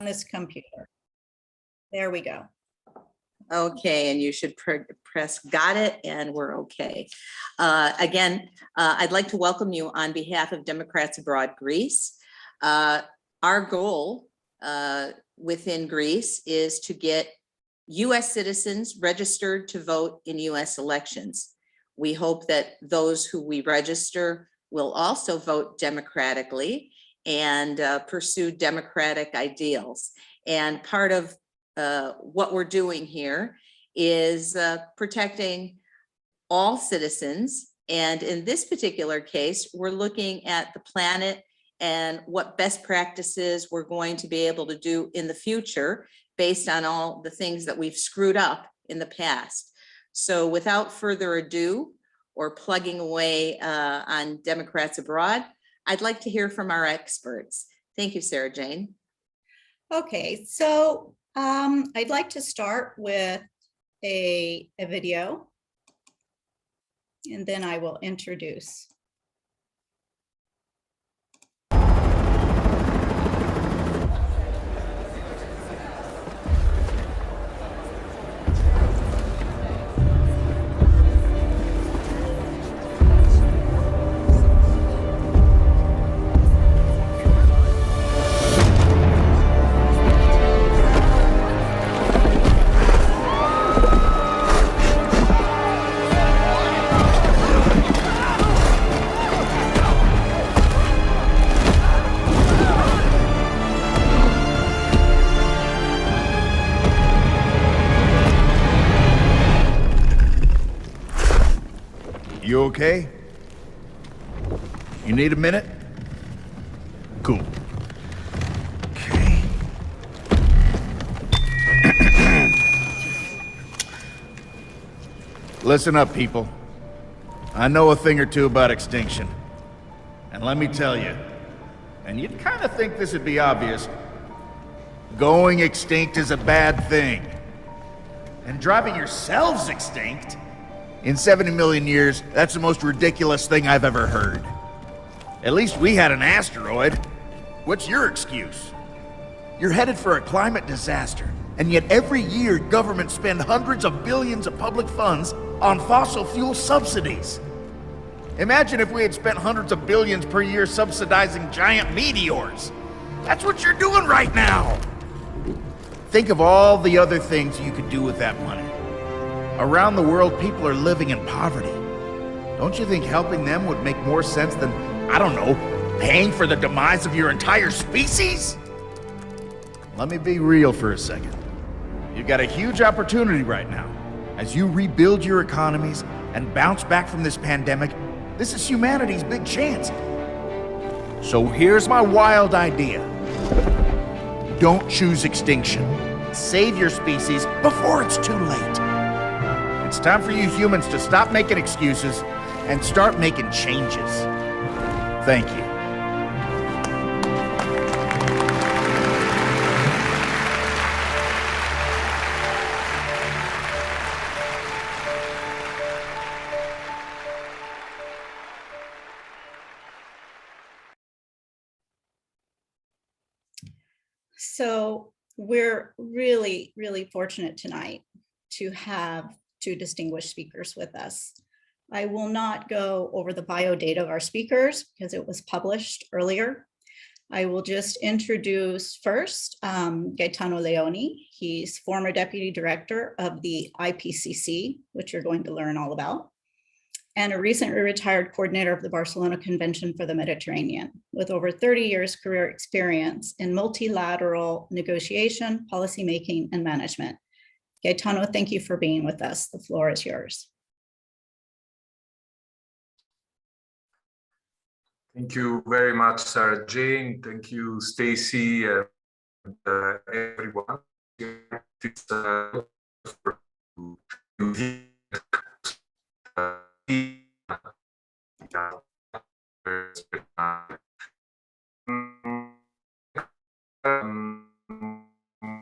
this computer. There we go. Okay, and you should press got it, and we're okay. Again, I'd like to welcome you on behalf of Democrats Abroad Greece. Our goal within Greece is to get US citizens registered to vote in US elections. We hope that those who we register will also vote democratically and pursue democratic ideals. And part of what we're doing here is protecting all citizens. And in this particular case, we're looking at the planet and what best practices we're going to be able to do in the future based on all the things that we've screwed up in the past. So without further ado, or plugging away on Democrats Abroad, I'd like to hear from our experts. Thank you, Sarah Jane. Okay, so I'd like to start with a video, and then I will introduce. You okay? You need a minute? Cool. Okay. Listen up, people. I know a thing or two about extinction. And let me tell you, and you'd kind of think this would be obvious, going extinct is a bad thing. And driving yourselves extinct? In 70 million years, that's the most ridiculous thing I've ever heard. At least we had an asteroid. What's your excuse? You're headed for a climate disaster, and yet every year governments spend hundreds of billions of public funds on fossil fuel subsidies. Imagine if we had spent hundreds of billions per year subsidizing giant meteors. That's what you're doing right now. Think of all the other things you could do with that money. Around the world, people are living in poverty. Don't you think helping them would make more sense than, I don't know, paying for the demise of your entire species? Let me be real for a second. You've got a huge opportunity right now. As you rebuild your economies and bounce back from this pandemic, this is humanity's big chance. So here's my wild idea. Don't choose extinction. Save your species before it's too late. It's time for you humans to stop making excuses and start making changes. Thank you. So we're really, really fortunate tonight to have two distinguished speakers with us. I will not go over the bio data of our speakers because it was published earlier. I will just introduce first Gaetano Leone. He's former deputy director of the IPCC, which you're going to learn all about, and a recently retired coordinator of the Barcelona Convention for the Mediterranean, with over 30 years career experience in multilateral negotiation, policymaking, and management. Gaetano, thank you for being with us. The floor is yours. Thank you very much, Sarah Jane. Thank you, Stacy, and everyone.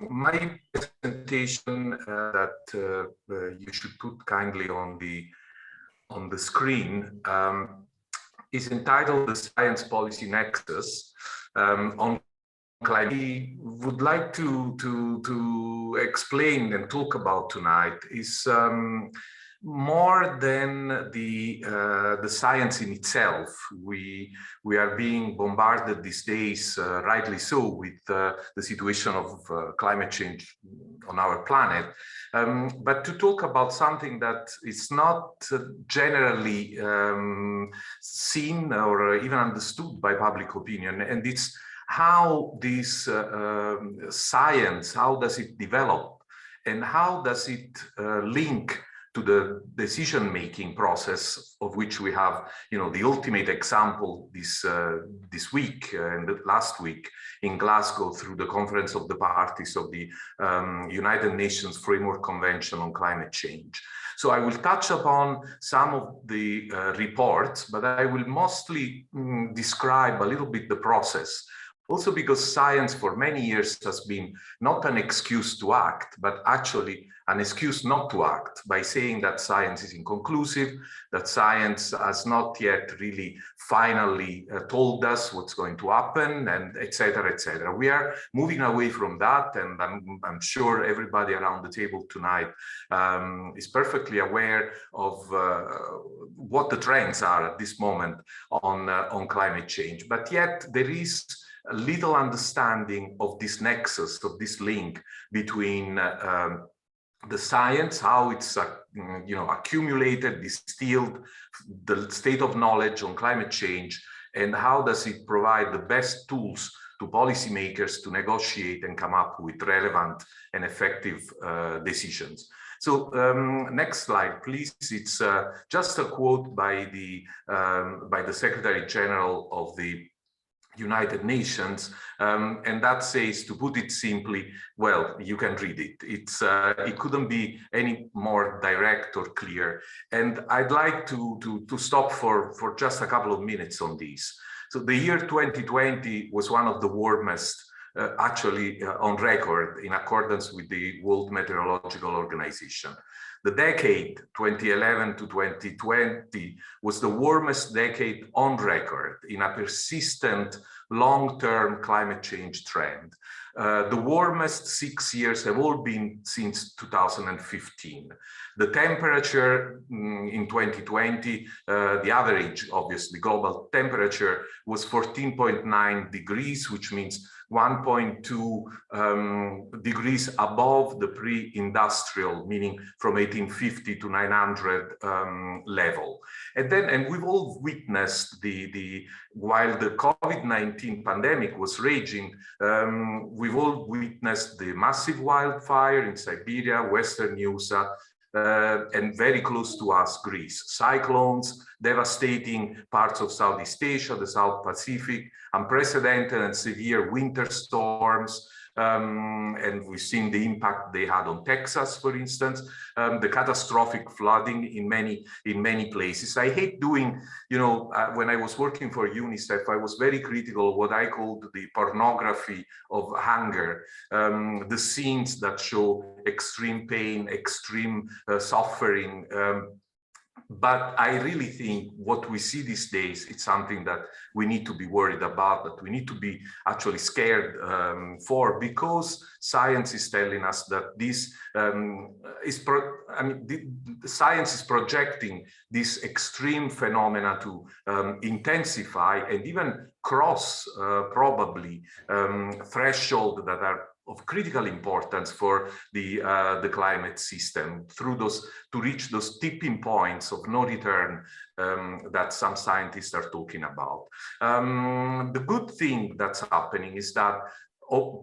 My presentation that you should put kindly on the screen is entitled "The Science Policy Nexus" on climate, we would like to explain and talk about tonight is more than the science in itself. We are being bombarded these days, rightly so, with the situation of climate change on our planet. But to talk about something that is not generally seen or even understood by public opinion, and it's how this science, how does it develop, and how does it link to the decision-making process, of which we have, the ultimate example this week and last week in Glasgow through the Conference of the Parties of the United Nations Framework Convention on Climate Change. So I will touch upon some of the reports, but I will mostly describe a little bit the process. Also because science for many years has been not an excuse to act, but actually an excuse not to act, by saying that science is inconclusive, that science has not yet really finally told us what's going to happen, and et cetera, et cetera. We are moving away from that, and I'm sure everybody around the table tonight is perfectly aware of what the trends are at this moment on climate change. But yet there is a little understanding of this nexus, of this link between the science, how it's accumulated, distilled, the state of knowledge on climate change, and how does it provide the best tools to policymakers to negotiate and come up with relevant and effective decisions. So next slide, please. It's just a quote by the Secretary General of the United Nations, and that says, to put it simply, well, you can read it. It couldn't be any more direct or clear. And I'd like to stop for just a couple of minutes on this. So the year 2020 was one of the warmest actually on record, in accordance with the World Meteorological Organization. The decade 2011 to 2020 was the warmest decade on record in a persistent long-term climate change trend. The warmest 6 years have all been since 2015. The temperature in 2020, the average, obviously, global temperature was 14.9 degrees, which means 1.2 degrees above the pre-industrial, meaning from 1850 to 900 level. And we've all witnessed while the COVID-19 pandemic was raging, we've all witnessed the massive wildfire in Siberia, Western USA, and very close to us, Greece. Cyclones devastating parts of Southeast Asia, the South Pacific, unprecedented and severe winter storms, and we've seen the impact they had on Texas, for instance, the catastrophic flooding in many places. I hate doing, when I was working for UNICEF, I was very critical of what I called the pornography of hunger, the scenes that show extreme pain, extreme suffering. But I really think what we see these days, it's something that we need to be worried about, that we need to be actually scared for, because science is telling us that this science is projecting this extreme phenomena to intensify and even cross probably threshold that are of critical importance for the climate system, to reach those tipping points of no return that some scientists are talking about. The good thing that's happening is that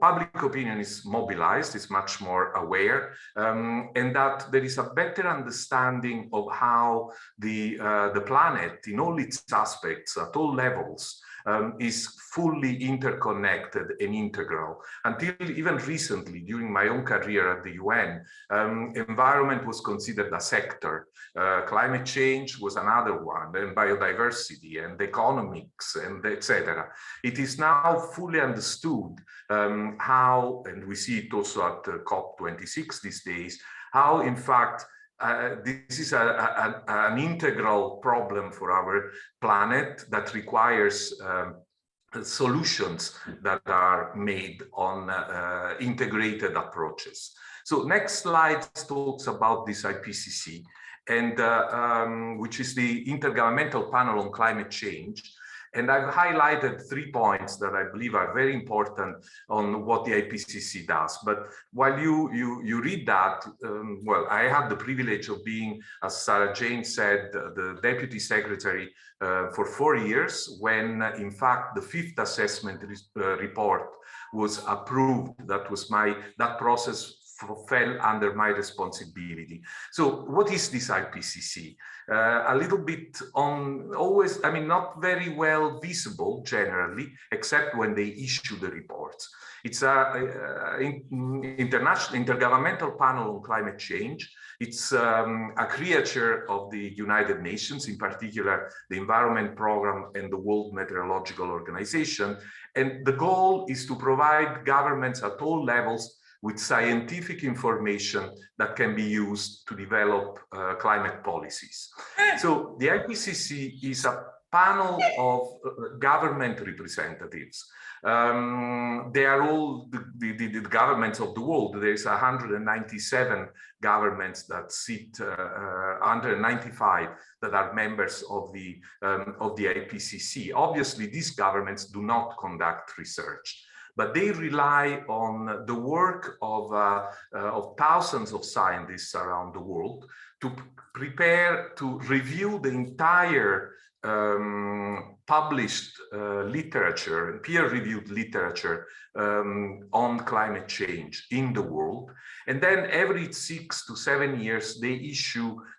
public opinion is mobilized, is much more aware, and that there is a better understanding of how the planet, in all its aspects, at all levels, is fully interconnected and integral. Until even recently, during my own career at the UN, environment was considered a sector. Climate change was another one, and biodiversity and economics and etc. It is now fully understood how, and we see it also at COP26 these days, how in fact this is an integral problem for our planet that requires solutions that are made on integrated approaches. So next slide talks about this IPCC, and which is the Intergovernmental Panel on Climate Change. And I've highlighted 3 points that I believe are very important on what the IPCC does. But while you read that, well, I had the privilege of being, as Sarah Jane said, the Deputy Secretary for 4 years, when in fact the 5th assessment report was approved. That process fell under my responsibility. So what is this IPCC? A little bit not very well visible generally, except when they issue the reports. It's an intergovernmental panel on climate change. It's a creature of the United Nations, in particular the Environment Programme and the World Meteorological Organization. And the goal is to provide governments at all levels with scientific information that can be used to develop climate policies. So the IPCC is a panel of government representatives. They are all the governments of the world. There's 197 governments that sit, 195 that are members of the IPCC. Obviously, these governments do not conduct research, but they rely on the work of thousands of scientists around the world to prepare, to review the entire published literature, peer-reviewed literature on climate change in the world. And then every 6 to 7 years, they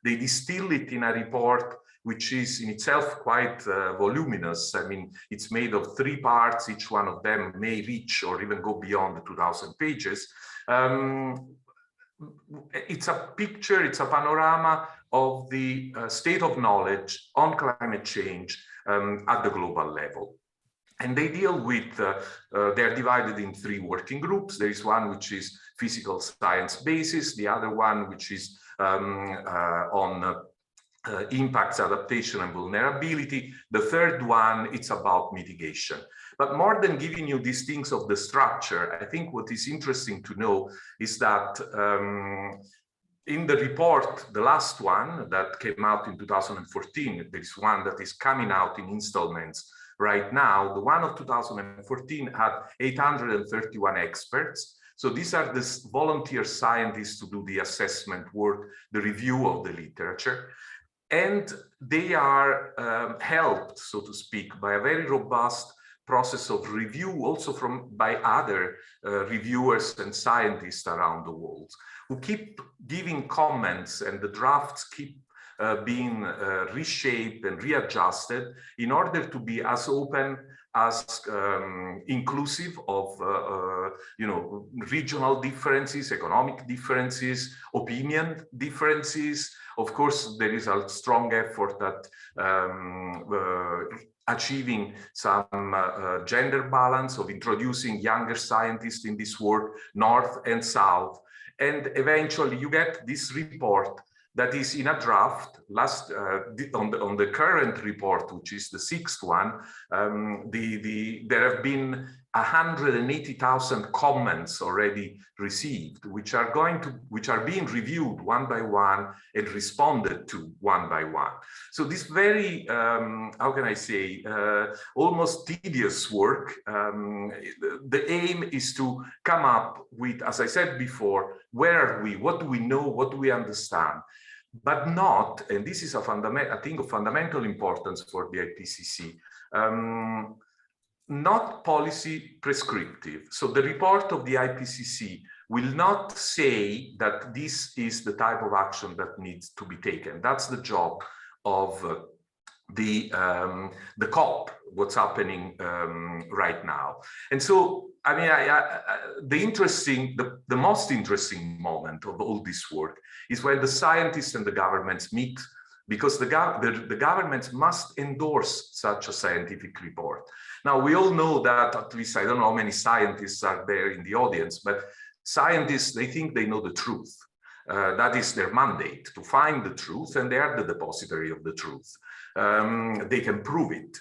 distill it in a report which is in itself quite voluminous. I mean, it's made of 3 parts. Each one of them may reach or even go beyond the 2,000 pages. It's a picture, it's a panorama of the state of knowledge on climate change at the global level. And they deal with, they're divided in 3 working groups. There is one which is physical science basis, the other one which is on impacts, adaptation, and vulnerability. The third one, it's about mitigation. But more than giving you these things of the structure, I think what is interesting to know is that in the report, the last one that came out in 2014, there's one that is coming out in installments right now. The one of 2014 had 831 experts. So these are the volunteer scientists to do the assessment work, the review of the literature. And they are helped, so to speak, by a very robust process of review, also by other reviewers and scientists around the world, who keep giving comments, and the drafts keep being reshaped and readjusted in order to be as open, as inclusive of regional differences, economic differences, opinion differences. Of course, there is a strong effort at achieving some gender balance, of introducing younger scientists in this work, North and South. And eventually you get this report that is in a draft. On the current report, which is the 6th one, there have been 180,000 comments already received, which are being reviewed one by one and responded to one by one. So this very, how can I say, almost tedious work, the aim is to come up with, as I said before, where are we, what do we know, what do we understand? But not, and this is a thing of fundamental importance for the IPCC, not policy prescriptive. So the report of the IPCC will not say that this is the type of action that needs to be taken. That's the job of the COP, what's happening right now. And so, I mean, the most interesting moment of all this work is when the scientists and the governments meet, because the governments must endorse such a scientific report. Now, we all know that, at least I don't know how many scientists are there in the audience, but scientists, they think they know the truth. That is their mandate, to find the truth, and they are the depository of the truth. They can prove it.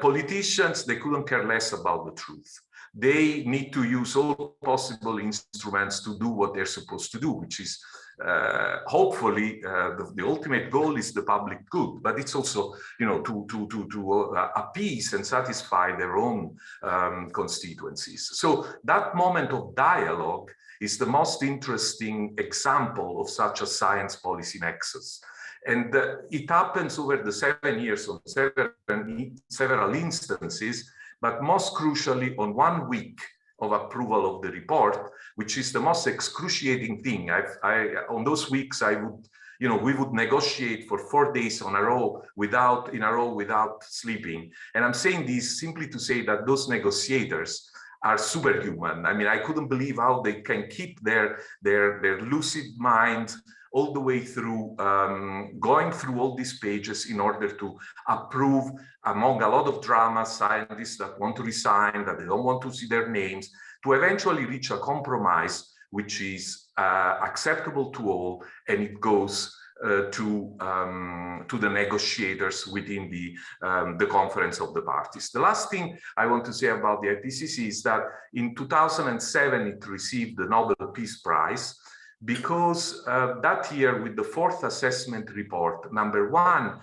Politicians, they couldn't care less about the truth. They need to use all possible instruments to do what they're supposed to do, which is hopefully the ultimate goal is the public good, but it's also, you know, to appease and satisfy their own constituencies. So that moment of dialogue is the most interesting example of such a science policy nexus. And it happens over the 7 years on several instances, but most crucially on 1 week of approval of the report, which is the most excruciating thing. On those weeks, I would, you know, we would negotiate for 4 days in a row without sleeping. And I'm saying this simply to say that those negotiators are superhuman. I mean, I couldn't believe how they can keep their lucid mind all the way through, going through all these pages in order to approve, among a lot of drama, scientists that want to resign, that they don't want to see their names, to eventually reach a compromise which is acceptable to all, and it goes to the negotiators within the conference of the parties. The last thing I want to say about the IPCC is that in 2007 it received the Nobel Peace Prize, because that year, with the 4th assessment report, number 1,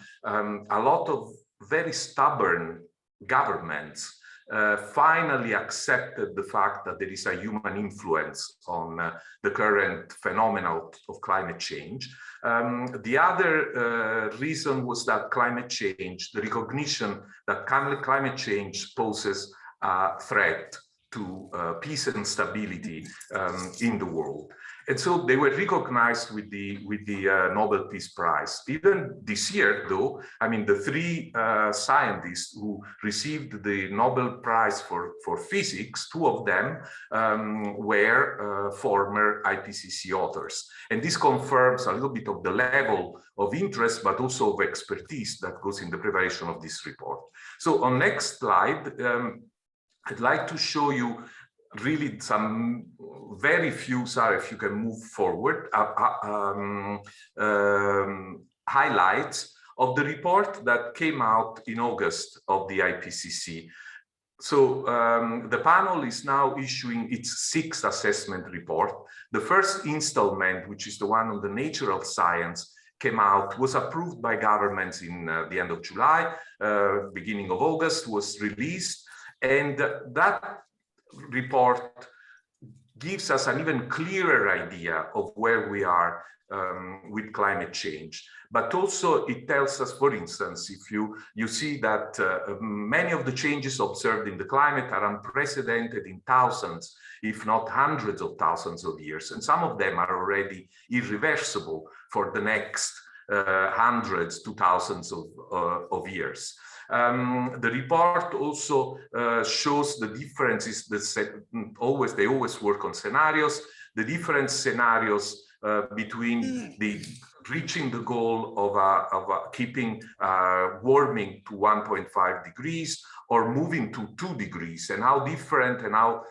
a lot of very stubborn governments finally accepted the fact that there is a human influence on the current phenomenon of climate change. The other reason was that climate change, the recognition that climate change poses a threat to peace and stability in the world. And so they were recognized with the Nobel Peace Prize. Even this year, though, I mean, the 3 scientists who received the Nobel Prize for physics, 2 of them were former IPCC authors. And this confirms a little bit of the level of interest, but also of expertise that goes in the preparation of this report. So on next slide, I'd like to show you really some very few, Sarah, if you can move forward, highlights of the report that came out in August of the IPCC. So the panel is now issuing its 6th assessment report. The first installment, which is the one on the nature of science, came out, was approved by governments in the end of July, beginning of August, was released. And that report gives us an even clearer idea of where we are with climate change. But also it tells us, for instance, if you see that many of the changes observed in the climate are unprecedented in thousands, if not hundreds of thousands of years. And some of them are already irreversible for the next hundreds to thousands of years. The report also shows the differences. They always work on scenarios. The different scenarios between the reaching the goal of keeping warming to 1.5 degrees or moving to 2 degrees, and how different and how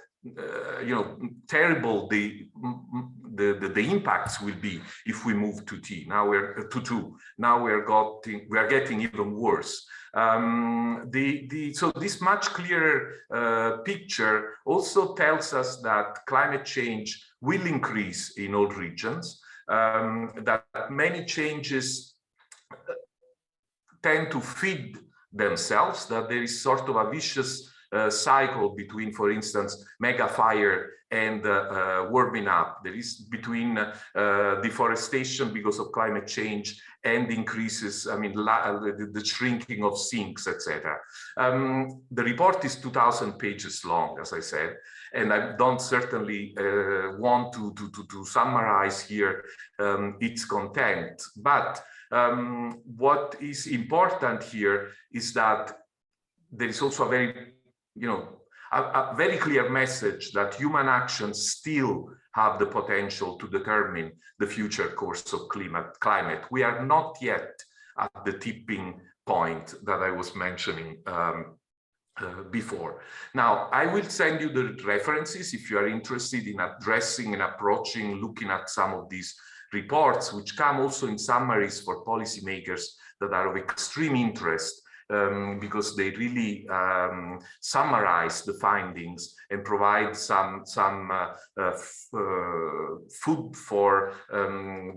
terrible the impacts will be if we move to Now we're to 2. Now we are getting even worse. So this much clearer picture also tells us that climate change will increase in all regions, that many changes tend to feed themselves, that there is sort of a vicious cycle between, for instance, mega fire and warming up. There is between deforestation because of climate change and increases, I mean, the shrinking of sinks, etc. The report is 2,000 pages long, as I said, and I don't certainly want to summarize here its content. But what is important here is that there is also a very, a very clear message that human actions still have the potential to determine the future course of climate. We are not yet at the tipping point that I was mentioning before. Now, I will send you the references if you are interested in addressing and approaching, looking at some of these reports, which come also in summaries for policymakers that are of extreme interest because they really summarize the findings and provide some food for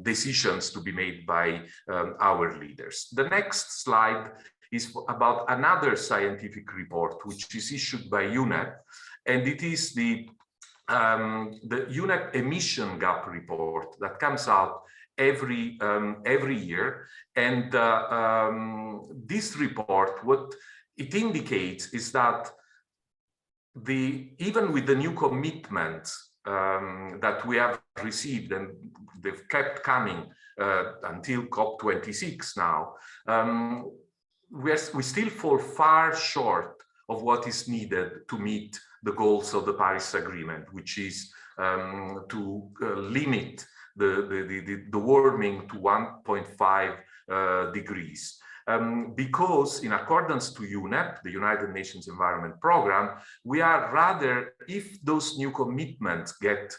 decisions to be made by our leaders. The next slide is about another scientific report, which is issued by UNEP, and it is the UNEP emission gap report that comes out every year. And this report, what it indicates is that even with the new commitments that we have received, and they've kept coming until COP26 now, we still fall far short of what is needed to meet the goals of the Paris Agreement, which is to limit the warming to 1.5 degrees. Because in accordance to UNEP, the United Nations Environment Programme, we are rather, if those new commitments get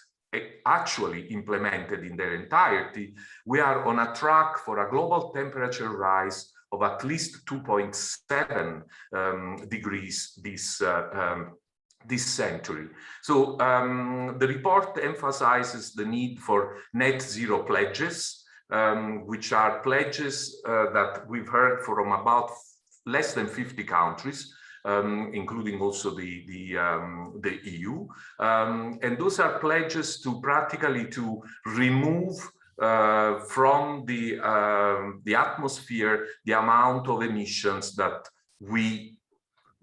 actually implemented in their entirety, we are on a track for a global temperature rise of at least 2.7 degrees this century. So the report emphasizes the need for net zero pledges, which are pledges that we've heard from about less than 50 countries, including also the EU. And those are pledges to practically to remove from the atmosphere the amount of emissions that we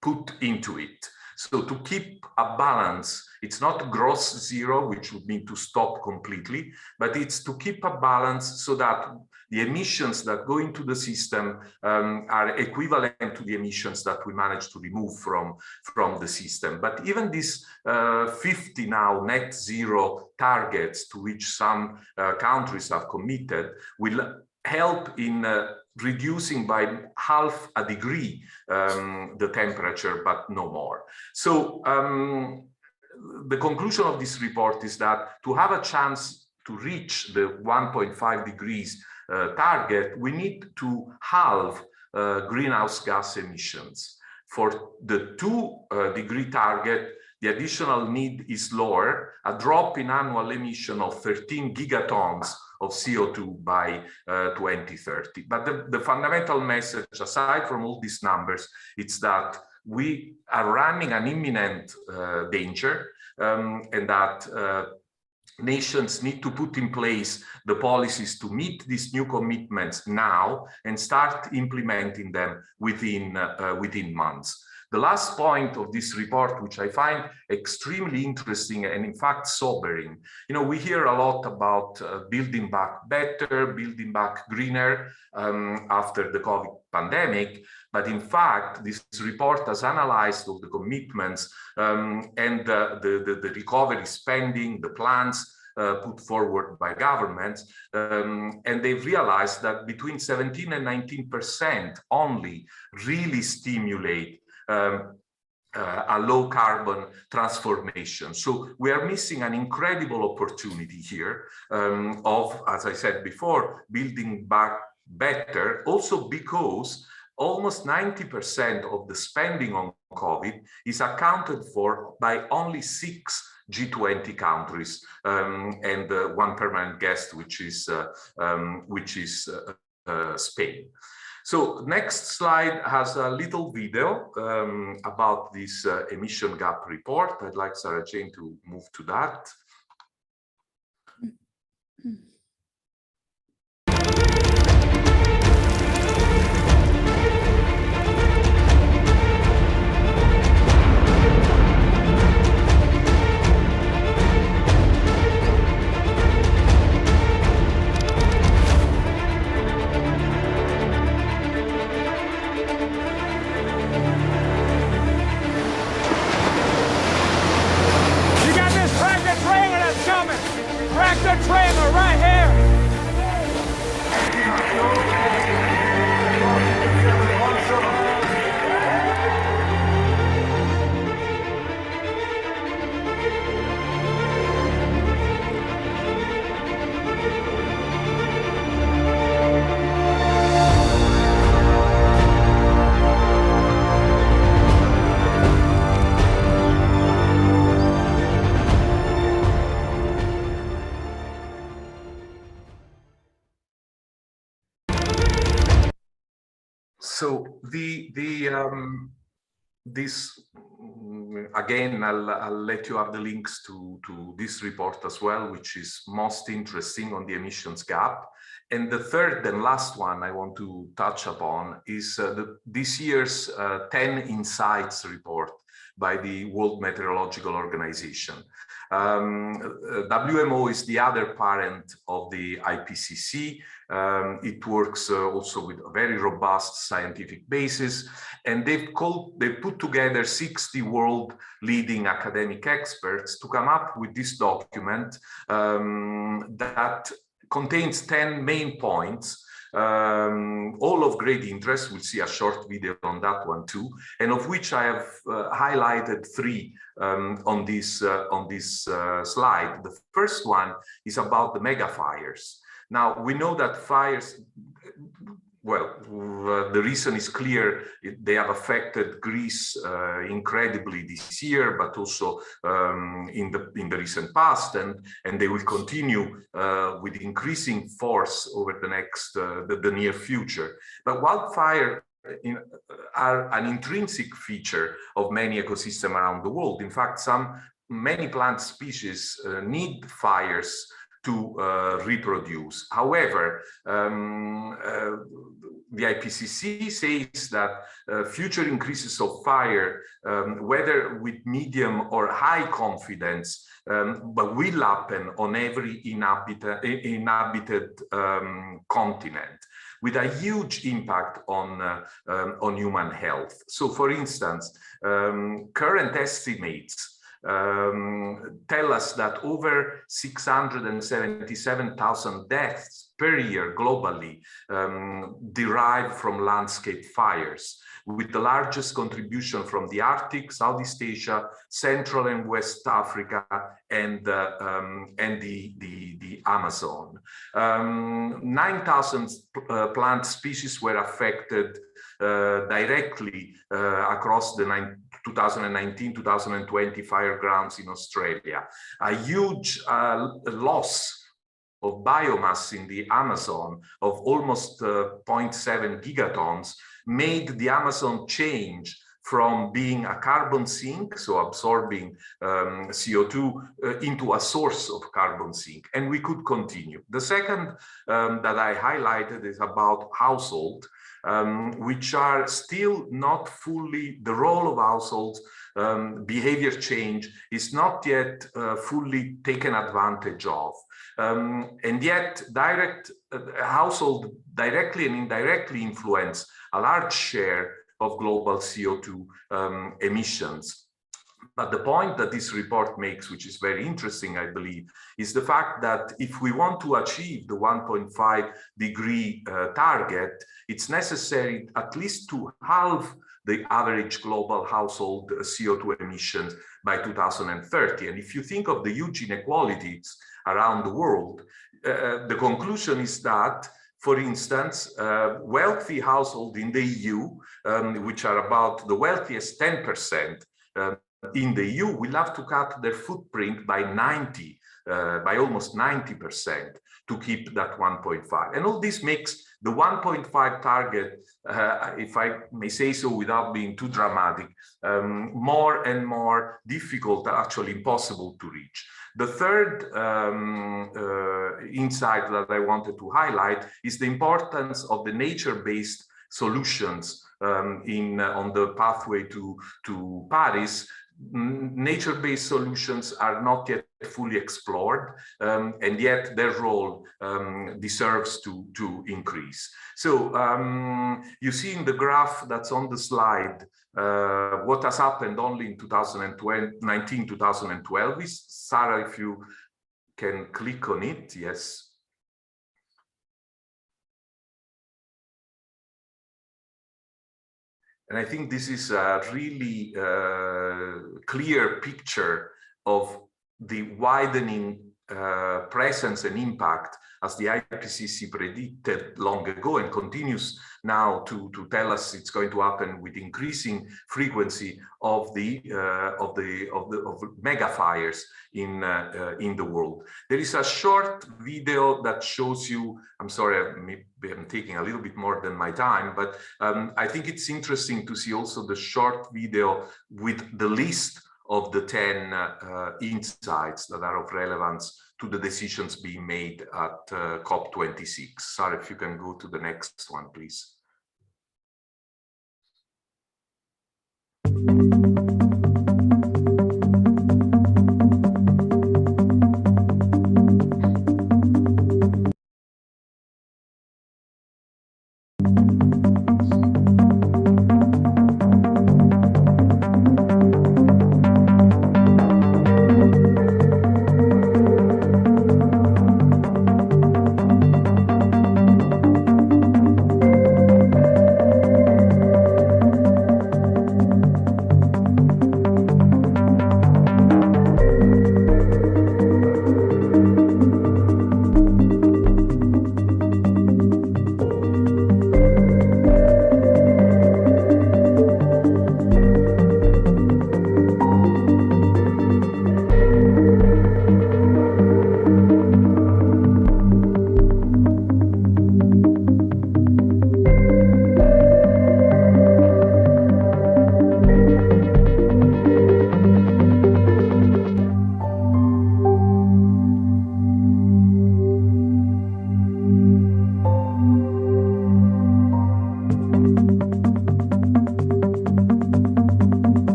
put into it. So to keep a balance, it's not gross zero, which would mean to stop completely, but it's to keep a balance so that the emissions that go into the system are equivalent to the emissions that we manage to remove from the system. But even these 50 now net zero targets to which some countries have committed will help in reducing by half a degree the temperature, but no more. So the conclusion of this report is that to have a chance to reach the 1.5 degrees target, we need to halve greenhouse gas emissions. For the 2-degree target, the additional need is lower, a drop in annual emission of 13 gigatons of CO2 by 2030. But the fundamental message, aside from all these numbers, it's that we are running an imminent danger, and that nations need to put in place the policies to meet these new commitments now and start implementing them within months. The last point of this report, which I find extremely interesting and in fact sobering, we hear a lot about building back better, building back greener after the COVID pandemic. But in fact, this report has analyzed all the commitments and the recovery spending, the plans put forward by governments, and they've realized that between 17 and 19% only really stimulate a low carbon transformation. So we are missing an incredible opportunity here of, as I said before, building back better, also because almost 90% of the spending on COVID is accounted for by only 6 G20 countries and one permanent guest, which is Spain. So next slide has a little video about this emission gap report. I'd like Sarah Jane to move to that. Tractor trailer right here. So this again, I'll let you have the links to this report as well, which is most interesting on the emissions gap. And the third and last one I want to touch upon is this year's 10 Insights report by the World Meteorological Organization. WMO is the other parent of the IPCC. It works also with a very robust scientific basis, and they put together 60 world leading academic experts to come up with this document that contains 10 main points, all of great interest. We'll see a short video on that one too, and of which I have highlighted 3 on this slide. The first one is about the mega fires. Now, we know that fires, well, the reason is clear. They have affected Greece incredibly this year, but also in the recent past, and they will continue with increasing force over the next the near future. But wildfire are an intrinsic feature of many ecosystems around the world. In fact, many plant species need fires to reproduce. However, the IPCC says that future increases of fire, whether with medium or high confidence, but will happen on every inhabited continent, with a huge impact on human health. So, for instance, current estimates tell us that over 677,000 deaths per year globally derive from landscape fires, with the largest contribution from the Arctic, Southeast Asia, Central and West Africa, and the Amazon. 9,000 plant species were affected directly across the 2019-2020 fire grounds in Australia. A huge loss of biomass in the Amazon of almost 0.7 gigatons made the Amazon change from being a carbon sink, so absorbing CO2, into a source of carbon sink. And we could continue. The second that I highlighted is about household, which are still not fully, the role of households, behavior change is not yet fully taken advantage of. And yet household directly and indirectly influence a large share of global CO2 emissions. But the point that this report makes, which is very interesting, I believe, is the fact that if we want to achieve the 1.5 degree target, it's necessary at least to halve the average global household CO2 emissions by 2030. And if you think of the huge inequalities around the world, the conclusion is that, for instance, wealthy households in the EU, which are about the wealthiest 10% in the EU, will have to cut their footprint by almost 90% to keep that 1.5. And all this makes the 1.5 target, if I may say so without being too dramatic, more and more difficult, actually impossible to reach. The third insight that I wanted to highlight is the importance of the nature-based solutions on the pathway to Paris. Nature-based solutions are not yet fully explored, and yet their role deserves to increase. So you see in the graph that's on the slide what has happened only in 2019-2012. Sarah, if you can click on it, yes. And I think this is a really clear picture of the widening presence and impact, as the IPCC predicted long ago and continues now to tell us it's going to happen with increasing frequency of the mega fires in the world. There is a short video that shows you, I'm sorry, maybe I'm taking a little bit more than my time, but I think it's interesting to see also the short video with the list of the 10 insights that are of relevance to the decisions being made at COP26. Sarah, if you can go to the next one, please.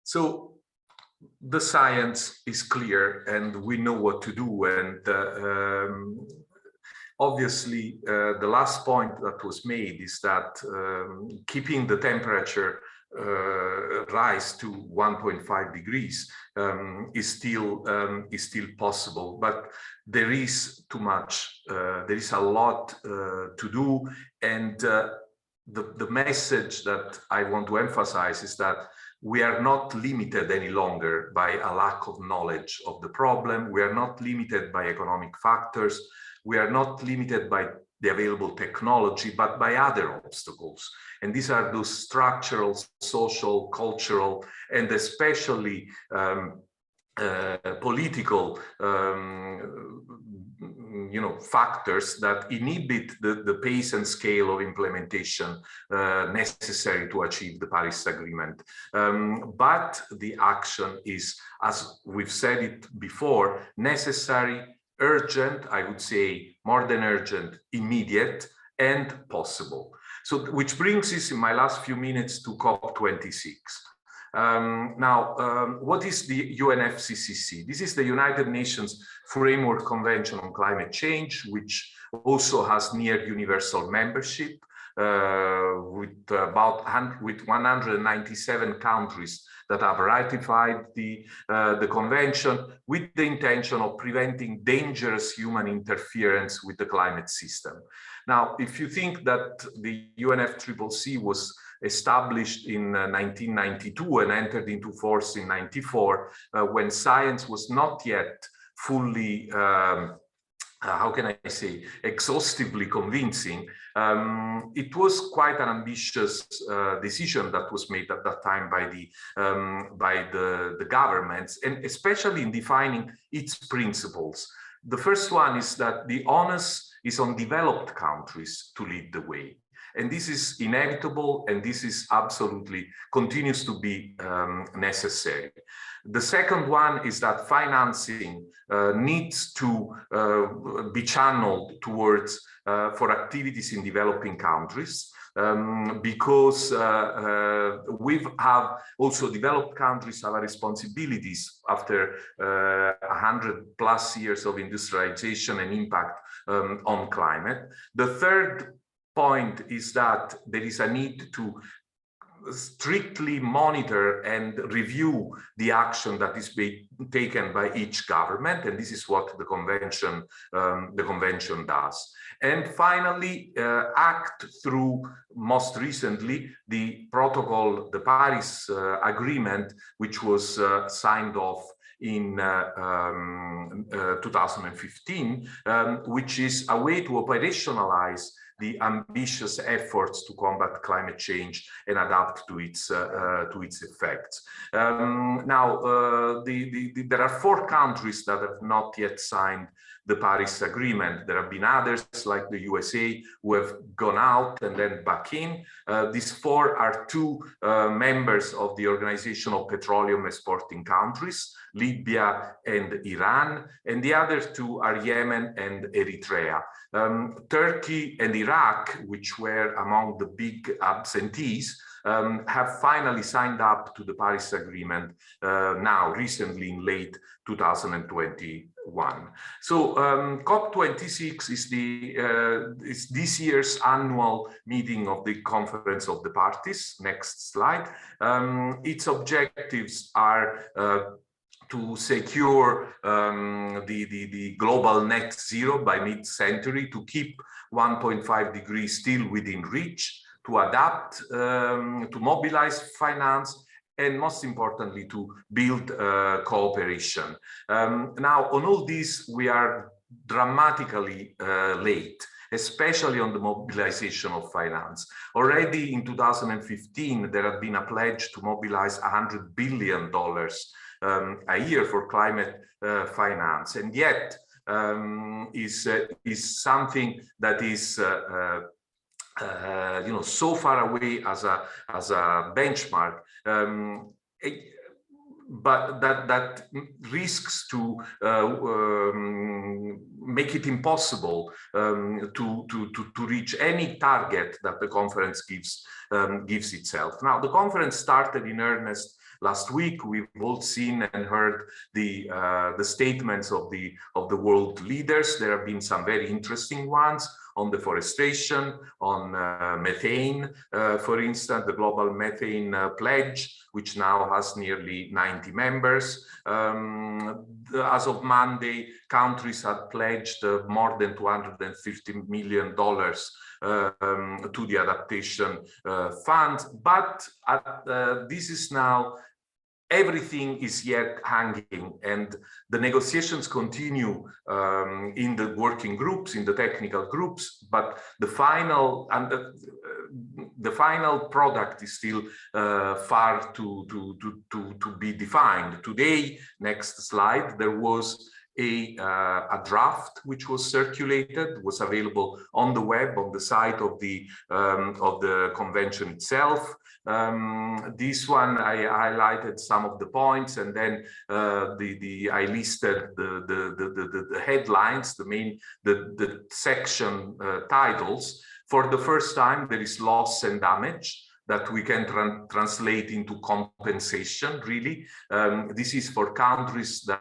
So the science is clear and we know what to do. And obviously, the last point that was made is that keeping the temperature rise to 1.5 degrees is still possible, but there is too much. There is a lot to do, and the message that I want to emphasize is that we are not limited any longer by a lack of knowledge of the problem. We are not limited by economic factors. We are not limited by the available technology, but by other obstacles. And these are those structural, social, cultural, and especially political factors that inhibit the pace and scale of implementation necessary to achieve the Paris Agreement. But the action is, as we've said it before, necessary, urgent, I would say more than urgent, immediate, and possible. So, which brings us in my last few minutes to COP26. What is the UNFCCC? This is the United Nations Framework Convention on Climate Change, which also has near universal membership with 197 countries that have ratified the convention, with the intention of preventing dangerous human interference with the climate system. Now, if you think that the UNFCCC was established in 1992 and entered into force in 94, when science was not yet fully, how can I say, exhaustively convincing, it was quite an ambitious decision that was made at that time by the governments, and especially in defining its principles. The first one is that the onus is on developed countries to lead the way. And this is inevitable, and this is absolutely continues to be necessary. The second one is that financing needs to be channeled towards for activities in developing countries. Because we have also developed countries have responsibilities after 100+ years of industrialization and impact on climate. The third point is that there is a need to strictly monitor and review the action that is being taken by each government, and this is what the convention does. And finally, act through, most recently, the protocol, the Paris Agreement, which was signed off in 2015, which is a way to operationalize the ambitious efforts to combat climate change and adapt to its effects. Now, there are 4 countries that have not yet signed the Paris Agreement. There have been others like the USA who have gone out and then back in. These 4 are 2 members of the Organization of Petroleum Exporting Countries, Libya and Iran, and the other 2 are Yemen and Eritrea. Turkey and Iraq, which were among the big absentees, have finally signed up to the Paris Agreement now, recently in late 2021. So COP26 is this year's annual meeting of the Conference of the Parties. Next slide. Its objectives are to secure the global net zero by mid-century, to keep 1.5 degrees still within reach, to adapt, to mobilize finance, and most importantly, to build cooperation. Now, on all this, we are dramatically late, especially on the mobilization of finance. Already in 2015, there had been a pledge to mobilize $100 billion a year for climate finance, and yet is something that is so far away as a benchmark, but that risks to make it impossible to reach any target that the conference gives itself. Now, the conference started in earnest last week. We've all seen and heard the statements of the world leaders. There have been some very interesting ones on deforestation, on methane, for instance, the global methane pledge, which now has nearly 90 members. As of Monday, countries had pledged more than $250 million to the adaptation fund, but this is now, everything is yet hanging, and the negotiations continue in the working groups, in the technical groups, but the final product is still far to be defined. Today, next slide, there was a draft which was circulated, was available on the web, on the site of the convention itself. This one, I highlighted some of the points, and then I listed the headlines, the section titles. For the first time, there is loss and damage that we can translate into compensation, really. This is for countries that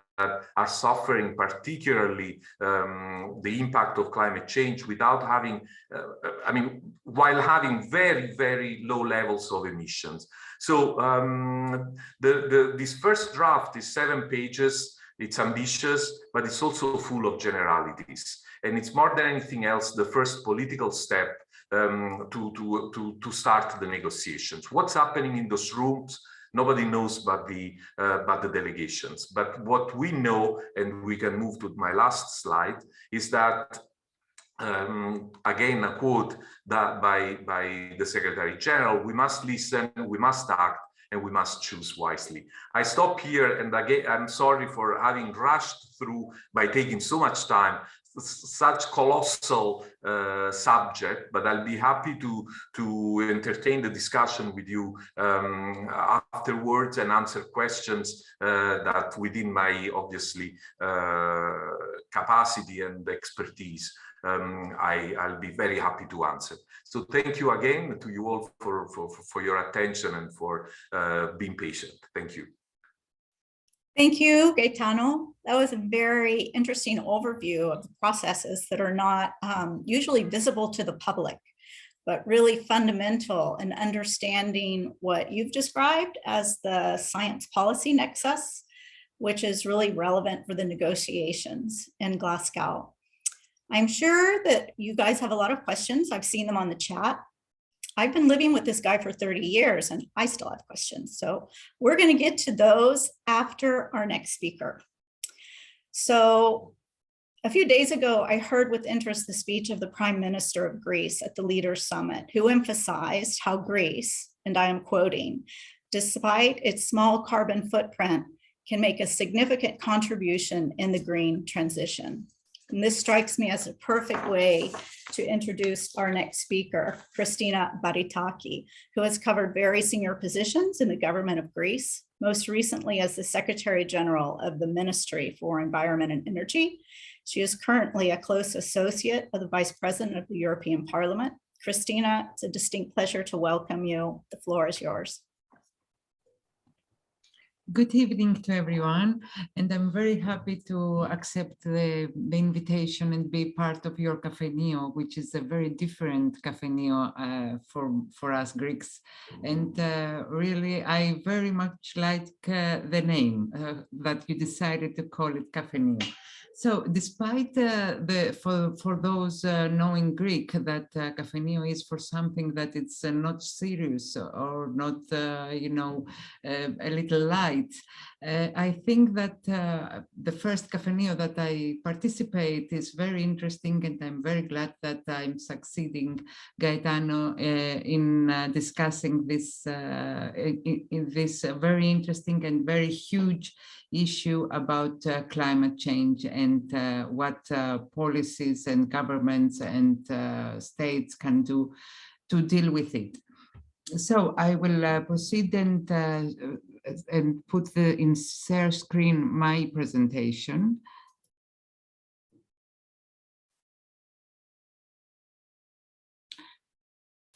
are suffering particularly the impact of climate change without having, while having very, very low levels of emissions. So this first draft is 7 pages. It's ambitious, but it's also full of generalities. And it's more than anything else, the first political step to start the negotiations. What's happening in those rooms, nobody knows but the delegations. But what we know, and we can move to my last slide, is that again, a quote that by the Secretary General: we must listen, we must act, and we must choose wisely. I stop here, and again, I'm sorry for having rushed through by taking so much time such colossal subject, but I'll be happy to entertain the discussion with you afterwards and answer questions that within my obviously capacity and expertise I'll be very happy to answer. So thank you again to you all for your attention and for being patient. Thank you. Thank you, Gaetano. That was a very interesting overview of the processes that are not usually visible to the public, but really fundamental in understanding what you've described as the science policy nexus, which is really relevant for the negotiations in Glasgow. I'm sure that you guys have a lot of questions. I've seen them on the chat. I've been living with this guy for 30 years and I still have questions. So we're going to get to those after our next speaker. So a few days ago, I heard with interest the speech of the Prime Minister of Greece at the Leaders Summit, who emphasized how Greece, and I am quoting, despite its small carbon footprint, can make a significant contribution in the green transition. And this strikes me as a perfect way to introduce our next speaker, Christina Baritaki, who has covered very senior positions in the government of Greece, most recently as the Secretary General of the Ministry for Environment and Energy. She is currently a close associate of the Vice President of the European Parliament. Christina, it's a distinct pleasure to welcome you. The floor is yours. Good evening to everyone, and I'm very happy to accept the invitation and be part of your Kafeneion, which is a very different Kafeneion for us Greeks. And really, I very much like the name that you decided to call it Kafeneion. So despite for those knowing Greek that Kafeneion is for something that it's not serious or not, you know, a little light, I think that the first Kafeneion that I participate is very interesting, and I'm very glad that I'm succeeding Gaetano in discussing this in this very interesting and very huge issue about climate change and what policies and governments and states can do to deal with it. So I will proceed and put in share screen my presentation.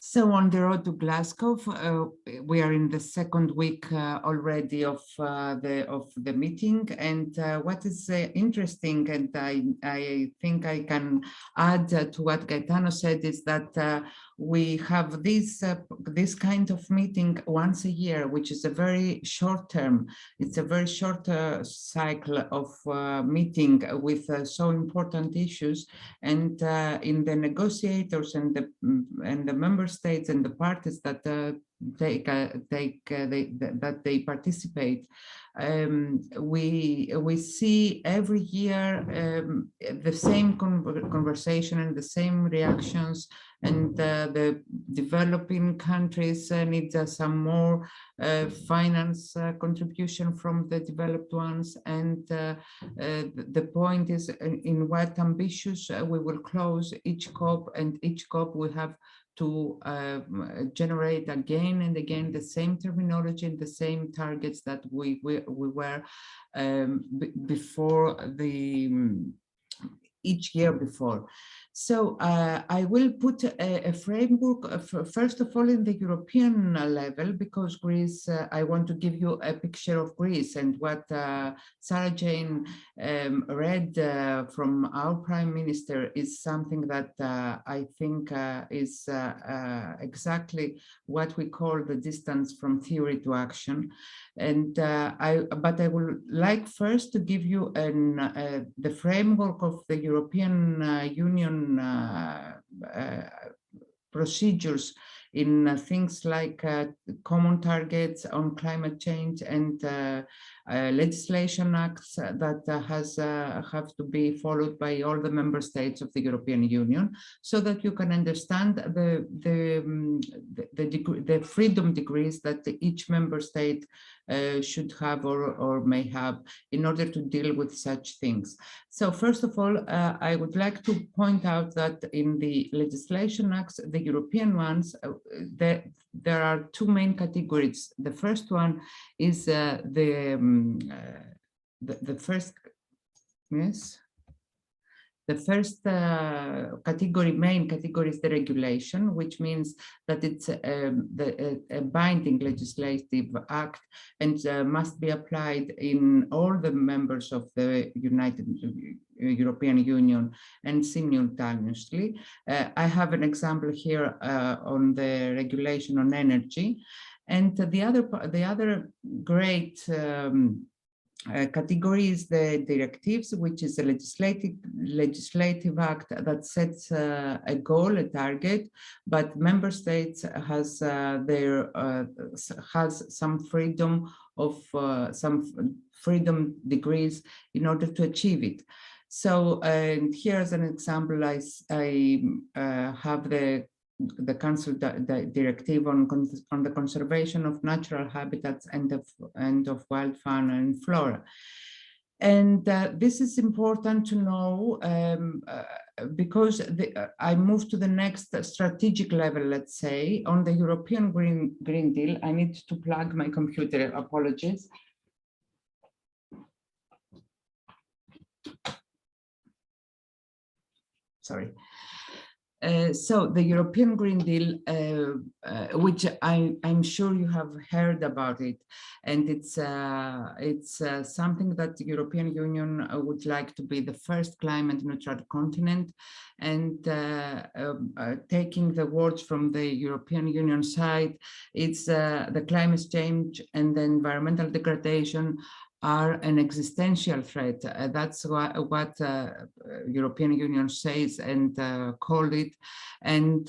So on the road to Glasgow, we are in the second week already of the meeting, and what is interesting, and I think I can add to what Gaetano said, is that we have this kind of meeting once a year, which is a very short term. It's a very short cycle of meeting with so important issues, and in the negotiators and the member states and the parties that they participate, we see every year the same conversation and the same reactions, and the developing countries need some more finance contribution from the developed ones, and the point is in what ambitious we will close each COP, and each COP we have to generate again and again the same terminology and the same targets that we were before each year before. So I will put a framework, first of all, in the European level, because Greece, I want to give you a picture of Greece, and what Sarah Jane read from our Prime Minister is something that I think is exactly what we call the distance from theory to action. And but I would like first to give you the framework of the European Union procedures in things like common targets on climate change and legislation acts that have to be followed by all the member states of the European Union, so that you can understand the freedom degrees that each member state should have or may have in order to deal with such things. So first of all, I would like to point out that in the legislation acts, the European ones, there are two main categories. The first one is the first, yes. The first main category is the regulation, which means that it's a binding legislative act and must be applied in all the members of the European Union and simultaneously. I have an example here on the regulation on energy, and the other great category is the directives, which is a legislative act that sets a goal, a target, but member states has some freedom of some freedom degrees in order to achieve it. So, and here's an example. I have the Council directive on the conservation of natural habitats and of wild fauna and flora. And this is important to know because I move to the next strategic level, let's say, on the European Green Deal. I need to plug my computer, apologies. Sorry. So the European Green Deal, which I'm sure you have heard about it, and it's something that the European Union would like to be the first climate neutral continent, and taking the words from the European Union side, it's the climate change and the environmental degradation are an existential threat. That's what European Union says and called it. And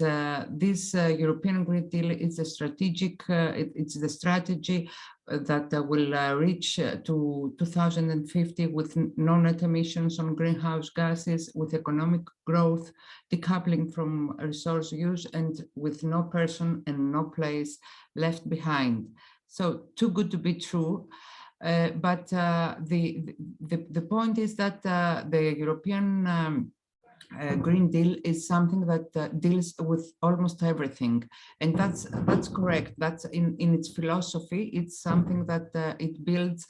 this European Green Deal is a strategic, it's the strategy that will reach to 2050 with no net emissions on greenhouse gases, with economic growth, decoupling from resource use, and with no person and no place left behind. So too good to be true. But the point is that the European Green Deal is something that deals with almost everything, and that's correct. That's in its philosophy. It's something that it builds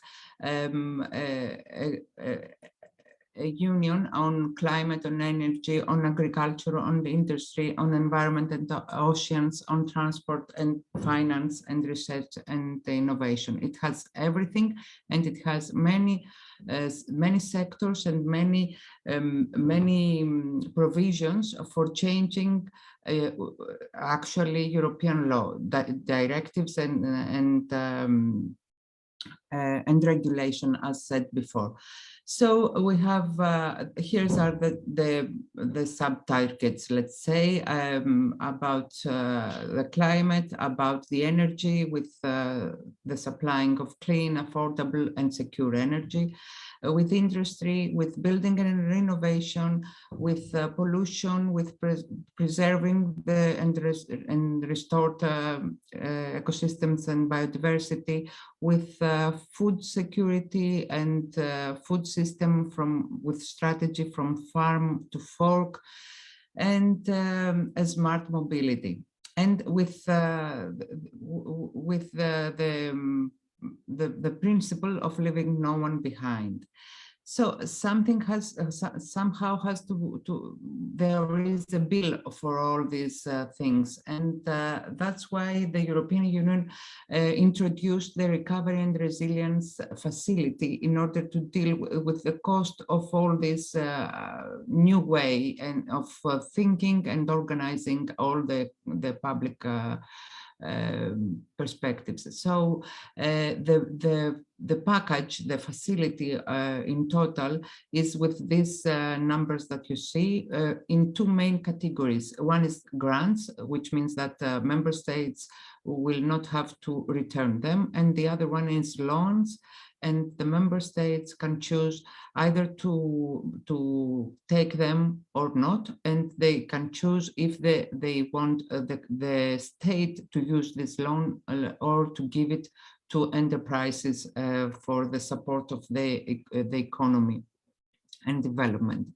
a union on climate, on energy, on agriculture, on the industry, on environment and the oceans, on transport and finance and research and innovation. It has everything, and it has many sectors and many provisions for changing actually European law, directives and regulation, as said before. So we have here's are the sub-targets, let's say, about the climate, about the energy, with the supplying of clean, affordable and secure energy, with industry, with building and renovation, with pollution, with preserving the and restored ecosystems and biodiversity, with food security and food system with strategy from farm to fork, and a smart mobility, and with the principle of leaving no one behind. So something has somehow has to there is a bill for all these things, and that's why the European Union introduced the Recovery and Resilience Facility in order to deal with the cost of all this new way and of thinking and organizing all the public perspectives. So the package, the facility in total is with these numbers that you see in two main categories. One is grants, which means that member states will not have to return them, and the other one is loans. and the member states can choose either to take them or not, and they can choose if they want the state to use this loan or to give it to enterprises for the support of the economy and development.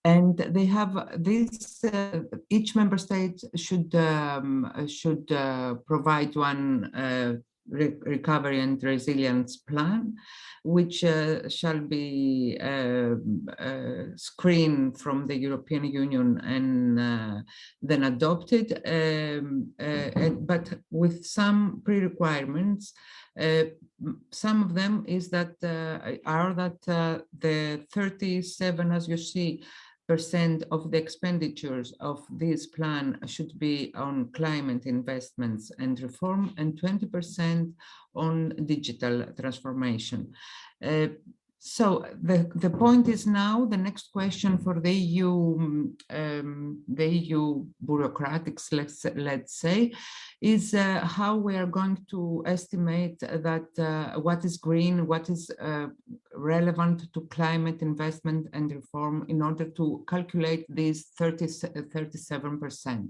And they have this, each member state should provide one recovery and resilience plan, which shall be screened from the European Union and then adopted, but with some pre-requirements. Some of them is that the 37, as you see, % of the expenditures of this plan should be on climate investments and reform, and 20% on digital transformation. So the point is now, the next question for the EU bureaucrats, let's say, is how we are going to estimate that what is green, what is relevant to climate investment and reform in order to calculate these 37%.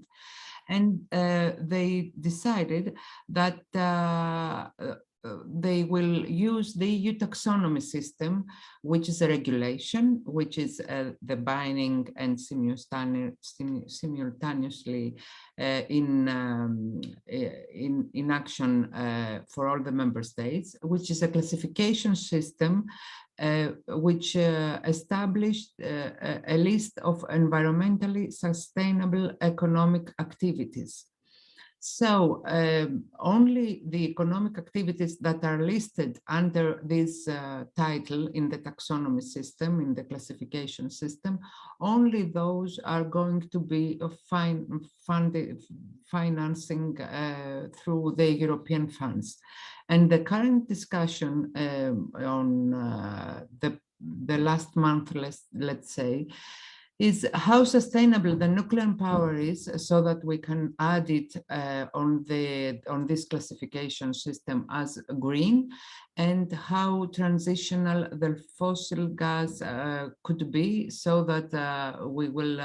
And they decided that they will use the EU taxonomy system, which is a regulation, which is the binding and simultaneously in action for all the member states, which is a classification system which established a list of environmentally sustainable economic activities. So only the economic activities that are listed under this title in the taxonomy system, in the classification system, only those are going to be financing through the European funds. And the current discussion on the last month, let's say, is how sustainable the nuclear power is, so that we can add it on this classification system as green, and how transitional the fossil gas could be, so that we will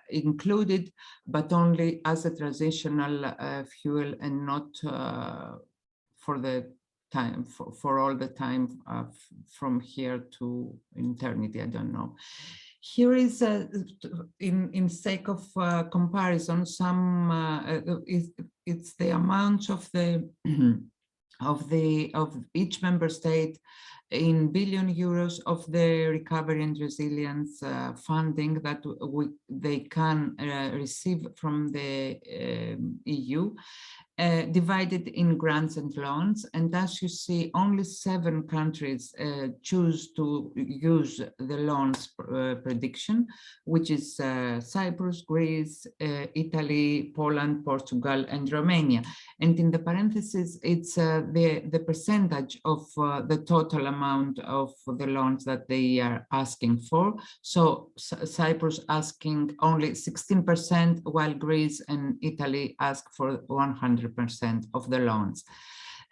include it, but only as a transitional fuel, and not for the time, for all the time from here to eternity, I don't know. Here is, in sake of comparison, some it's the amount of the of each member state in billion euros of the recovery and resilience funding that they can receive from the EU. Divided in grants and loans, and as you see, only 7 countries choose to use the loans prediction, which is Cyprus, Greece, Italy, Poland, Portugal, and Romania. And in the parentheses, it's the percentage of the total amount of the loans that they are asking for. So Cyprus asking only 16%, while Greece and Italy ask for 100% of the loans.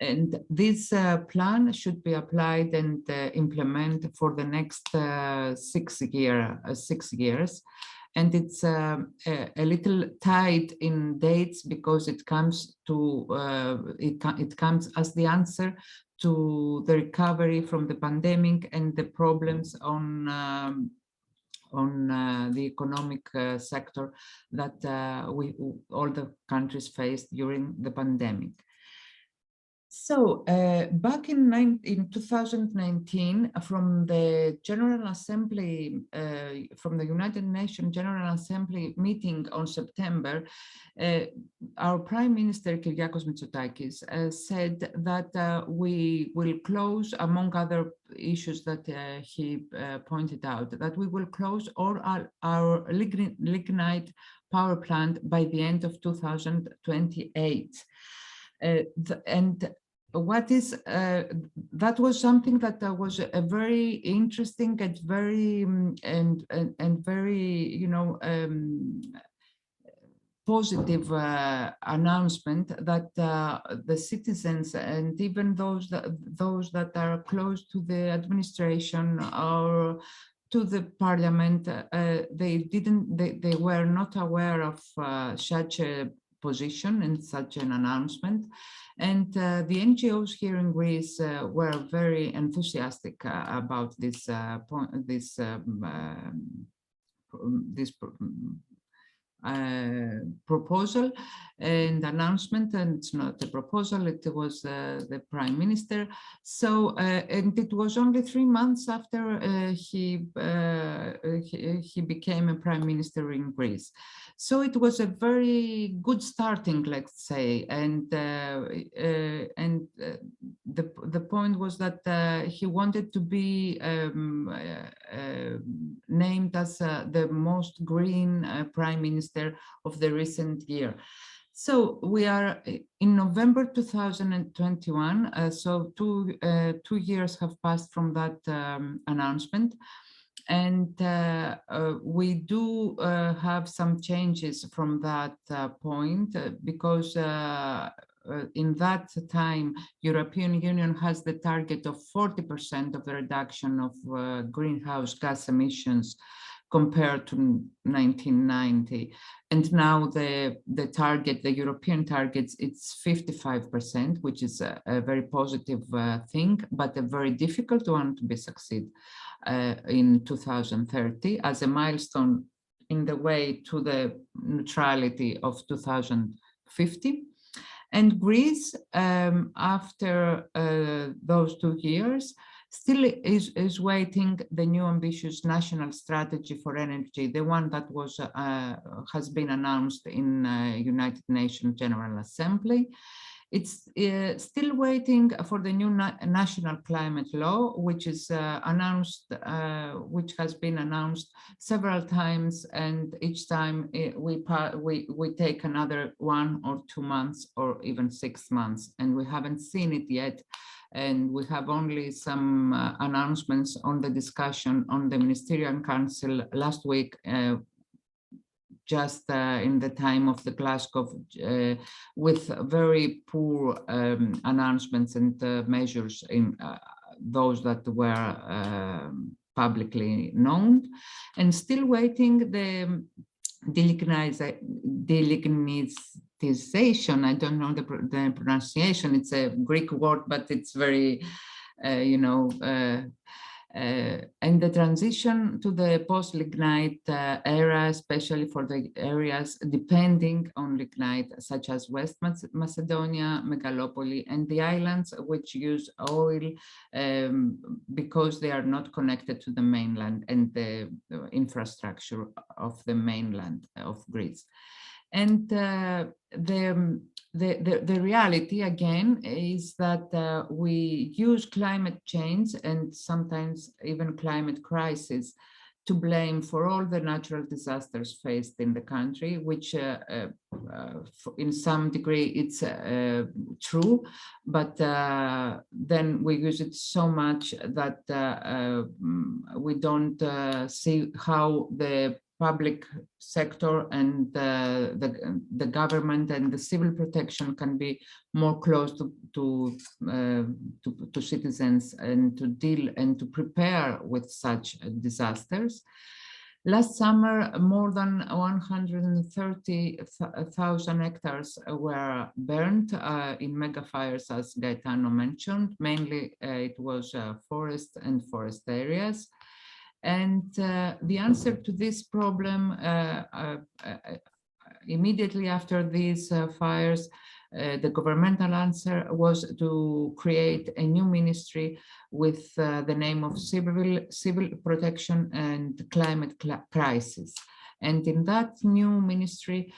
And this plan should be applied and implemented for the next 6 years. And it's a little tight in dates, because it comes to it comes as the answer to the recovery from the pandemic and the problems on the economic sector that all the countries faced during the pandemic. So back in 2019, from the General Assembly, from the United Nations General Assembly meeting on September, our Prime Minister Kyriakos Mitsotakis said that we will close, among other issues that he pointed out, that we will close all our lignite power plant by the end of 2028. And what is that was something that was a very interesting and very very, you know, positive announcement that the citizens and even those that are close to the administration or to the parliament, they were not aware of such a position and such an announcement. And the NGOs here in Greece were very enthusiastic about this proposal and announcement, and it's not a proposal, it was the Prime Minister. So and it was only 3 months after he became a Prime Minister in Greece. So it was a very good starting, let's say, and the point was that he wanted to be named as the most green Prime Minister of the recent year. So we are in November 2021, so 2 years have passed from that announcement. And we do have some changes from that point because in that time, European Union has the target of 40% of the reduction of greenhouse gas emissions compared to 1990. And now the target, the European targets, it's 55%, which is a very positive thing, but a very difficult one to be succeed in 2030 as a milestone in the way to the neutrality of 2050. And Greece, after those 2 years, still is waiting the new ambitious national strategy for energy, the one that was has been announced in United Nations General Assembly. It's still waiting for the new national climate law, which is announced, which has been announced several times, and each time we take another 1 or 2 months or even 6 months, and we haven't seen it yet. And we have only some announcements on the discussion on the Ministerial Council last week, just in the time of the Glasgow, with very poor announcements and measures in those that were publicly known, and still waiting the delignitisation. I don't know the pronunciation. It's a Greek word, but it's very, you know, and the transition to the post-lignite era, especially for the areas depending on lignite, such as West Macedonia, Megalopoli, and the islands which use oil because they are not connected to the mainland and the infrastructure of the mainland of Greece. And the reality again is that we use climate change and sometimes even climate crisis to blame for all the natural disasters faced in the country, which in some degree it's true, but then we use it so much that we don't see how the public sector and the government and the civil protection can be more close to citizens and to deal and to prepare with such disasters. Last summer, more than 130,000 hectares were burned in mega fires, as Gaetano mentioned. Mainly it was forest and forest areas. And the answer to this problem immediately after these fires, the governmental answer was to create a new ministry with the name of Civil Protection and Climate Crisis. And in that new ministry,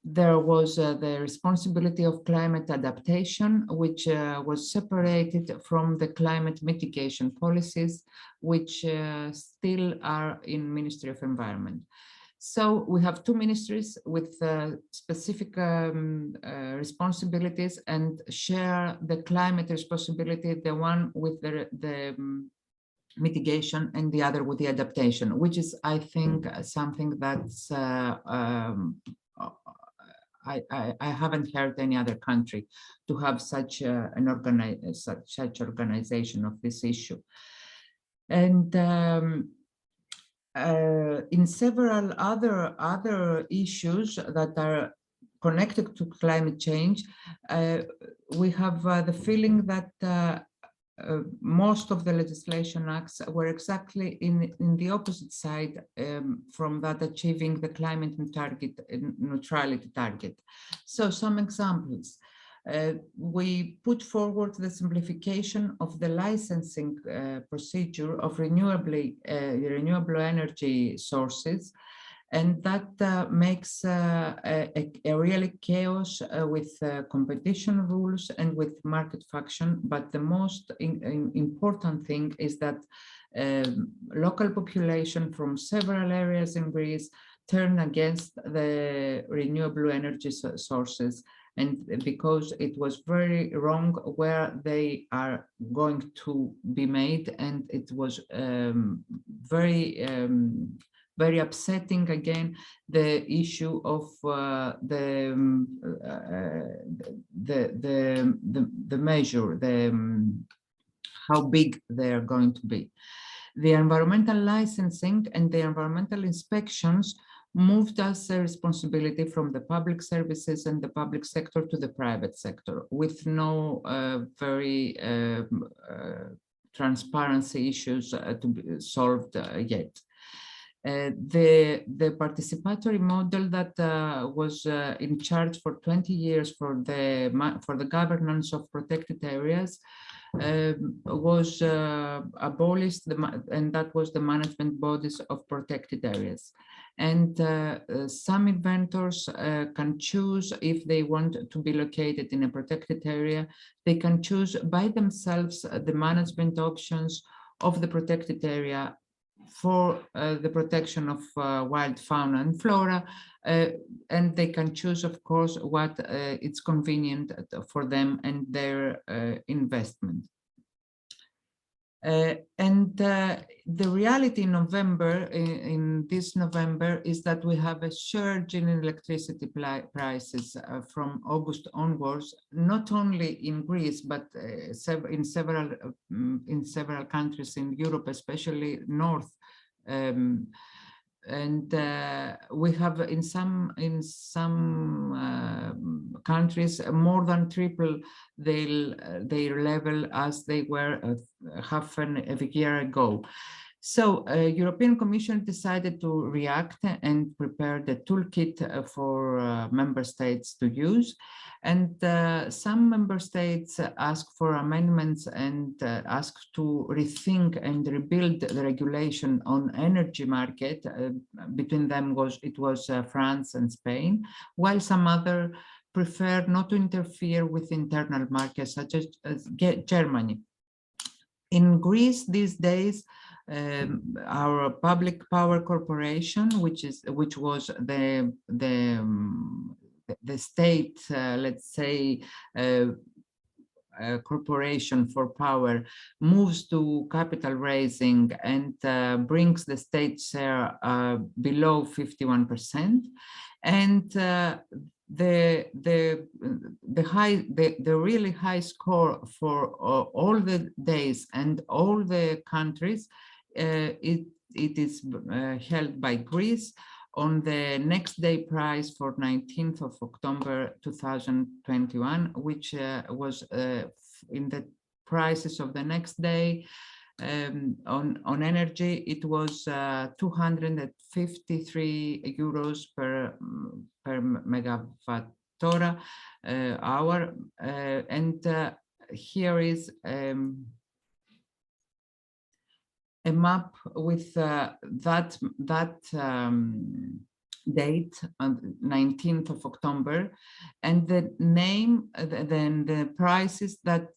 there was the responsibility of climate adaptation, which was separated from the climate mitigation policies, which still are in Ministry of Environment. So we have 2 ministries with specific responsibilities and share the climate responsibility, the one with the mitigation, and the other with the adaptation, which is, I think, something that's I haven't heard any other country to have such such organization of this issue. And in several other issues that are connected to climate change, we have the feeling that most of the legislation acts were exactly in the opposite side from that achieving the climate neutrality target. So some examples. We put forward the simplification of the licensing procedure of renewable energy sources, and that makes a really chaos with competition rules and with market function. But the most important thing is that local population from several areas in Greece turn against the renewable energy sources, and because it was very wrong where they are going to be made, and it was very upsetting again the issue of the measure, how big they are going to be. The environmental licensing and the environmental inspections moved us a responsibility from the public services and the public sector to the private sector, with no very transparency issues to be solved yet. The participatory model that was in charge for 20 years for the governance of protected areas was abolished, and that was the management bodies of protected areas. And some inventors can choose if they want to be located in a protected area. They can choose by themselves the management options of the protected area for the protection of wild fauna and flora, and they can choose, of course, what it's convenient for them and their investment. And the reality in November, in this November, is that we have a surge in electricity prices from August onwards, not only in Greece, but in several countries in Europe, especially north. And we have in some countries more than triple their level as they were half a year ago. So European Commission decided to react and prepare the toolkit for member states to use. And some member states asked for amendments and asked to rethink and rebuild the regulation on energy market. Between them was France and Spain, while some other prefer not to interfere with internal markets, such as Germany. In Greece these days, our public power corporation, which was the state, let's say, corporation for power, moves to capital raising and brings the state share below 51%, and the really high score for all the days and all the countries, it is held by Greece on the next day price for 19th of October 2021, which was in the prices of the next day. On energy, it was 253 euros per megawatt hour, and here is a map with that date on 19th of October, and the name, then the prices that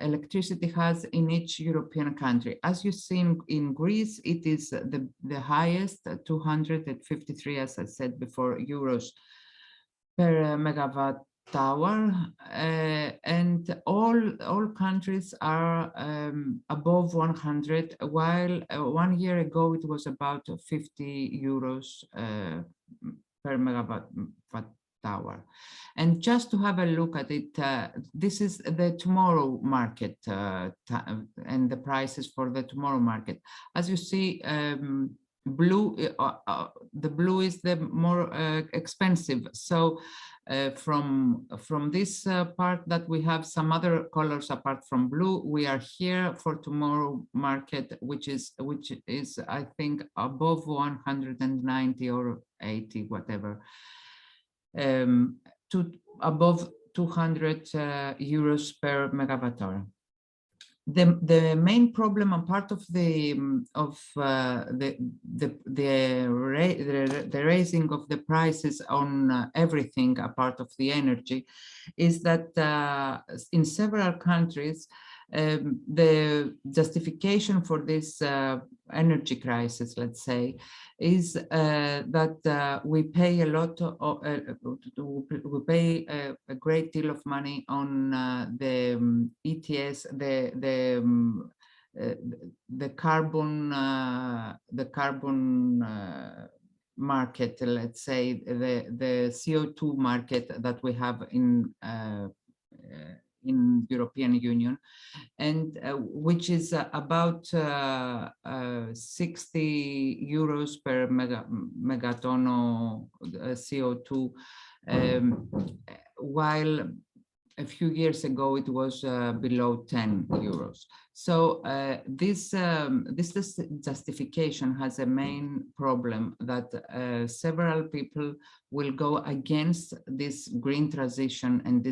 electricity has in each European country. As you see in Greece, it is the highest, 253, as I said before, euros per megawatt tower, and all countries are above 100, while 1 year ago it was about 50 euros per megawatt hour. And just to have a look at it, this is the tomorrow market and the prices for the tomorrow market. As you see, blue, the blue is the more expensive. So from this part that we have some other colors apart from blue, we are here for tomorrow market, which is I think above 190 or 80, whatever, to above 200 euros per megawatt hour. The main problem and part of the raising of the prices on everything apart of the energy is that in several countries the justification for this energy crisis, let's say, is that we pay a lot of, we pay a great deal of money on the ETS, the carbon market, let's say, the CO2 market that we have in European Union, and which is about 60 euros per megaton CO2, while a few years ago it was below 10 euros. So this justification has a main problem that several people will go against this green transition and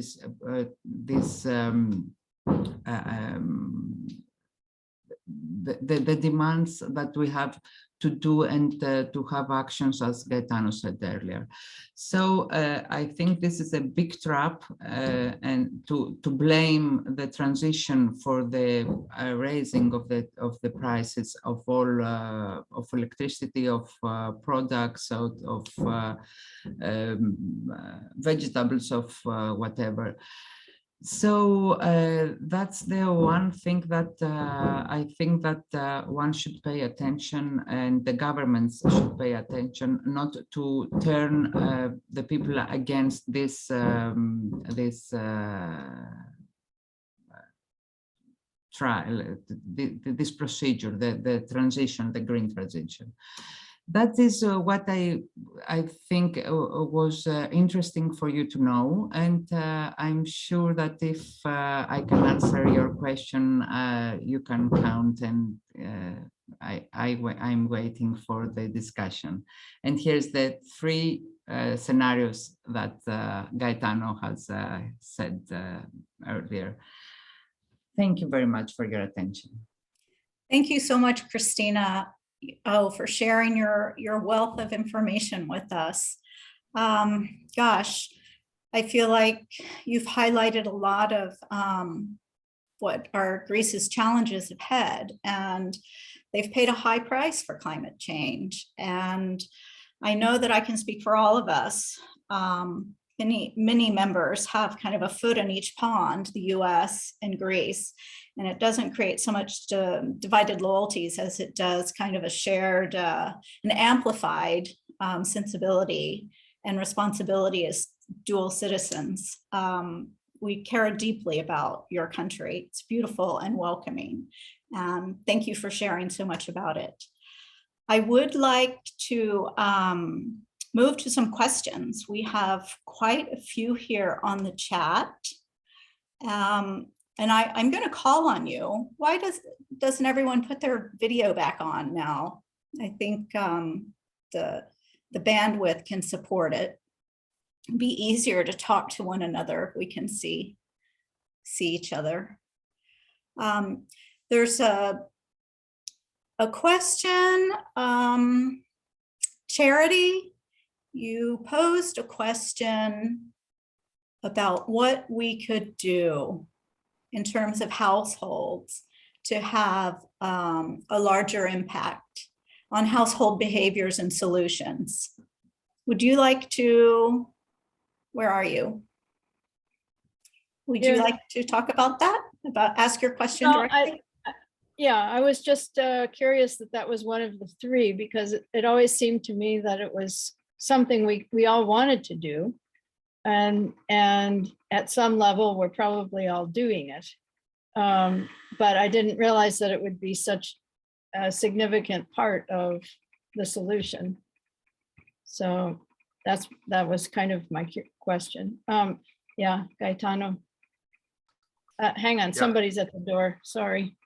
the demands that we have to do and to have actions, as Gaetano said earlier. So I think this is a big trap, and to blame the transition for the raising of the prices of all of electricity, of products, of vegetables, of whatever. So that's the one thing that I think that one should pay attention, and the governments should pay attention, not to turn the people against this trial, this procedure, the transition, the green transition. That is what I think was interesting for you to know, and I'm sure that if I can answer your question, you can count, and I'm waiting for the discussion. And here's the three scenarios that Gaetano has said earlier. Thank you very much for your attention. Thank you so much, Christina, for sharing your wealth of information with us. Gosh, I feel like you've highlighted a lot of what are Greece's challenges ahead, and they've paid a high price for climate change. And I know that I can speak for all of us. Many members have kind of a foot in each pond, the US and Greece, and it doesn't create so much divided loyalties as it does kind of a shared and amplified sensibility and responsibility as dual citizens. We care deeply about your country. It's beautiful and welcoming. Thank you for sharing so much about it. I would like to move to some questions. We have quite a few here on the chat. And I'm going to call on you. Why doesn't everyone put their video back on now? I think the bandwidth can support it. It'd be easier to talk to one another if we can see each other. There's a question. Charity, you posed a question about what we could do in terms of households to have a larger impact on household behaviors and solutions. Would you like to, where are you? Would you Yeah. like to talk about that? Ask your question No, directly? Yeah, I was just curious that was one of the three, because it always seemed to me that it was something we all wanted to do. And at some level, we're probably all doing it. But I didn't realize that it would be such a significant part of the solution. So that was kind of my question. Yeah, Gaetano. Hang on, somebody's at the door, sorry.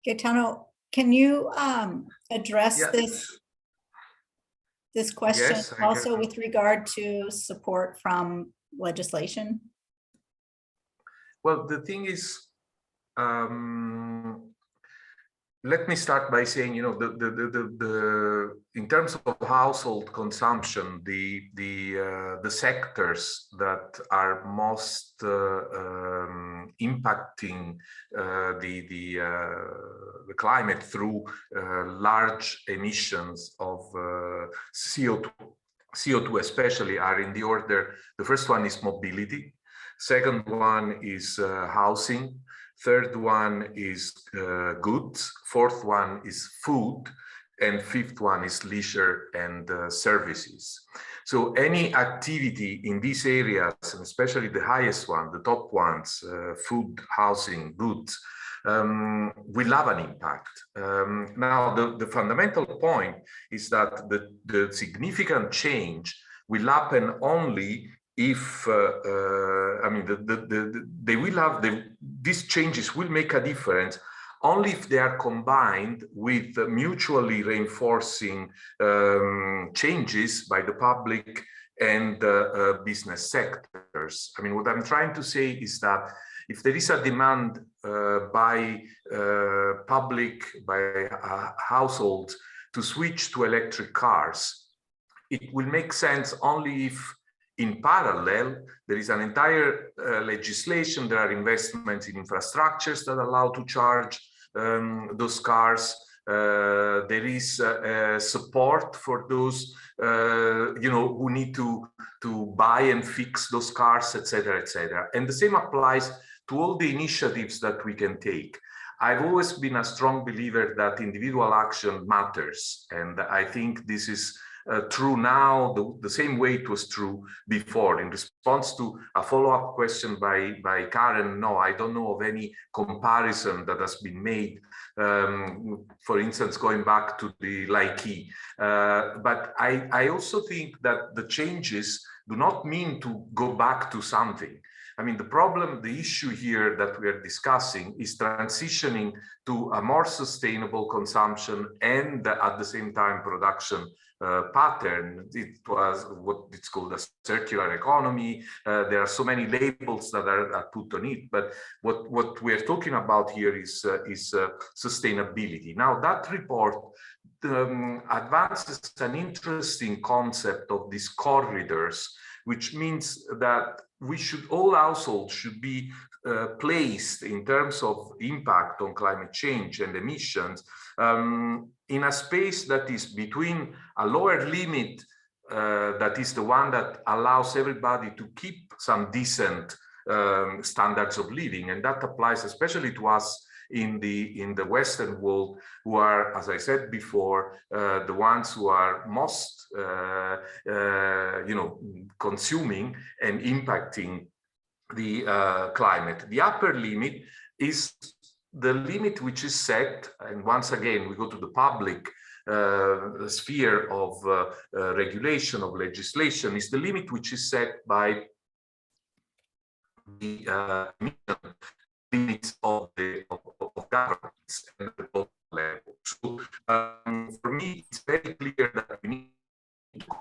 Gaetano, can you address Yeah. this question Yes, I also can. with regard to support from legislation? Well, the thing is, let me start by saying, in terms of household consumption, the sectors that are most impacting the climate through large emissions of CO2 especially are in the order. The first one is mobility. Second one is housing. Third one is goods. Fourth one is food. And fifth one is leisure and services. So any activity in these areas, and especially the highest one, the top ones, food, housing, goods, will have an impact. Now, the fundamental point is that the significant change will happen only if these changes will make a difference only if they are combined with mutually reinforcing changes by the public and business sectors. I mean, what I'm trying to say is that if there is a demand by public, by households to switch to electric cars, it will make sense only if in parallel, there is an entire legislation, there are investments in infrastructures that allow to charge those cars. There is support for those who need to buy and fix those cars, etc., etc. And the same applies to all the initiatives that we can take. I've always been a strong believer that individual action matters, and I think this is true now, the same way it was true before. In response to a follow-up question by Karen, no, I don't know of any comparison that has been made, for instance, going back to the Laiki. But I also think that the changes do not mean to go back to something. I mean, the issue here that we are discussing is transitioning to a more sustainable consumption and at the same time production pattern. It was what it's called a circular economy. There are so many labels that are put on it, but what we are talking about here is sustainability. Now, that report advances an interesting concept of these corridors, which means that all households should be placed in terms of impact on climate change and emissions in a space that is between a lower limit that is the one that allows everybody to keep some decent standards of living, and that applies especially to us in the Western world, who are, as I said before, the ones who are most consuming and impacting the climate. The upper limit is the limit which is set, and once again we go to the public sphere of regulation, of legislation, is the limit which is set by the limits of governments and the local level. So for me, it's very clear that we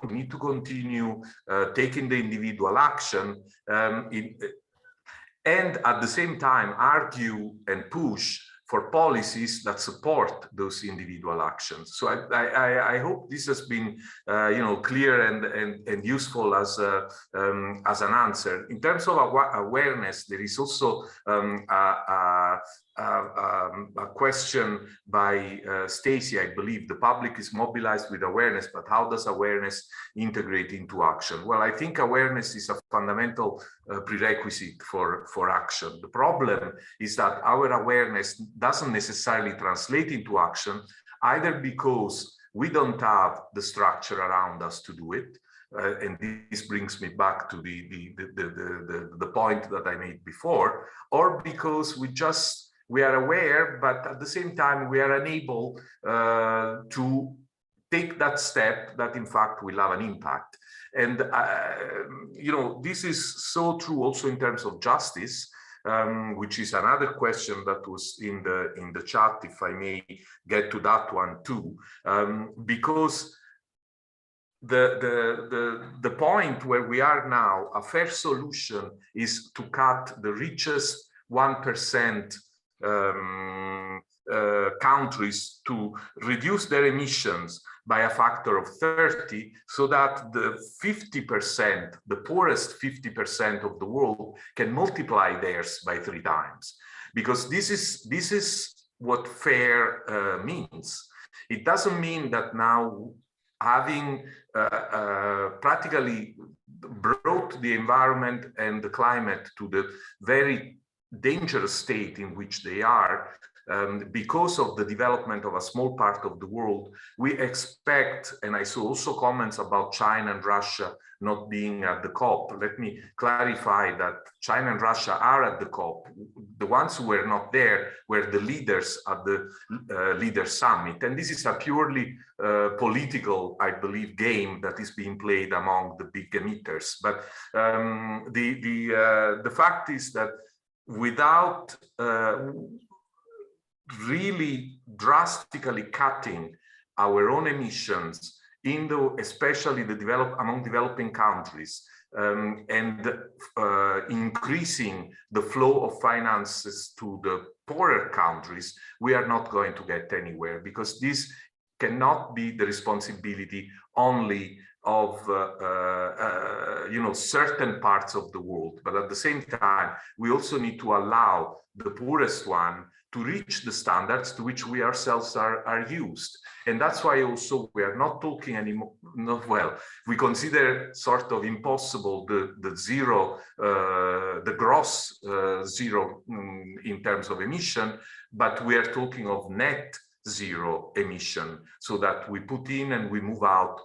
need to continue taking the individual action and at the same time argue and push for policies that support those individual actions. So I hope this has been clear and useful as an answer. In terms of awareness, there is also a question by Stacy, I believe. The public is mobilized with awareness, but how does awareness integrate into action? Well, I think awareness is a fundamental prerequisite for action. The problem is that our awareness doesn't necessarily translate into action, either because we don't have the structure around us to do it. And this brings me back to the point that I made before, or because we are aware, but at the same time, we are unable to take that step that in fact will have an impact. And, you know, this is so true also in terms of justice, which is another question that was in the chat, if I may get to that one too, because the point where we are now, a fair solution is to cut the richest 1% countries to reduce their emissions by a factor of 30, so that the 50%, the poorest 50% of the world can multiply theirs by 3 times. Because this is what fair means. It doesn't mean that now having practically brought the environment and the climate to the very dangerous state in which they are, because of the development of a small part of the world, we expect, and I saw also comments about China and Russia not being at the COP. Let me clarify that China and Russia are at the COP. The ones who were not there were the leaders at the Leaders Summit. And this is a purely political, I believe, game that is being played among the big emitters. But the fact is that without really drastically cutting our own emissions, especially among developing countries, and increasing the flow of finances to the poorer countries, we are not going to get anywhere, because this cannot be the responsibility only of certain parts of the world. But at the same time, we also need to allow the poorest one to reach the standards to which we ourselves are used. And that's why also we are not talking anymore, we consider sort of impossible the zero, the gross zero in terms of emission, but we are talking of net zero emission, so that we put in and we move out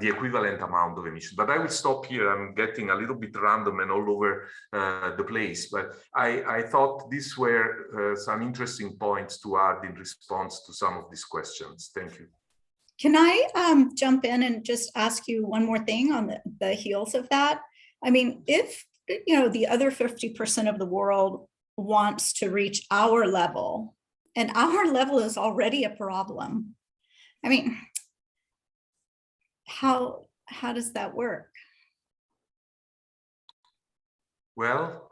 the equivalent amount of emission. But I will stop here. I'm getting a little bit random and all over the place, but I thought these were some interesting points to add in response to some of these questions. Thank you. Can I jump in and just ask you one more thing on the heels of that? I mean, if the other 50% of the world wants to reach our level, and our level is already a problem, I mean, how does that work? Well,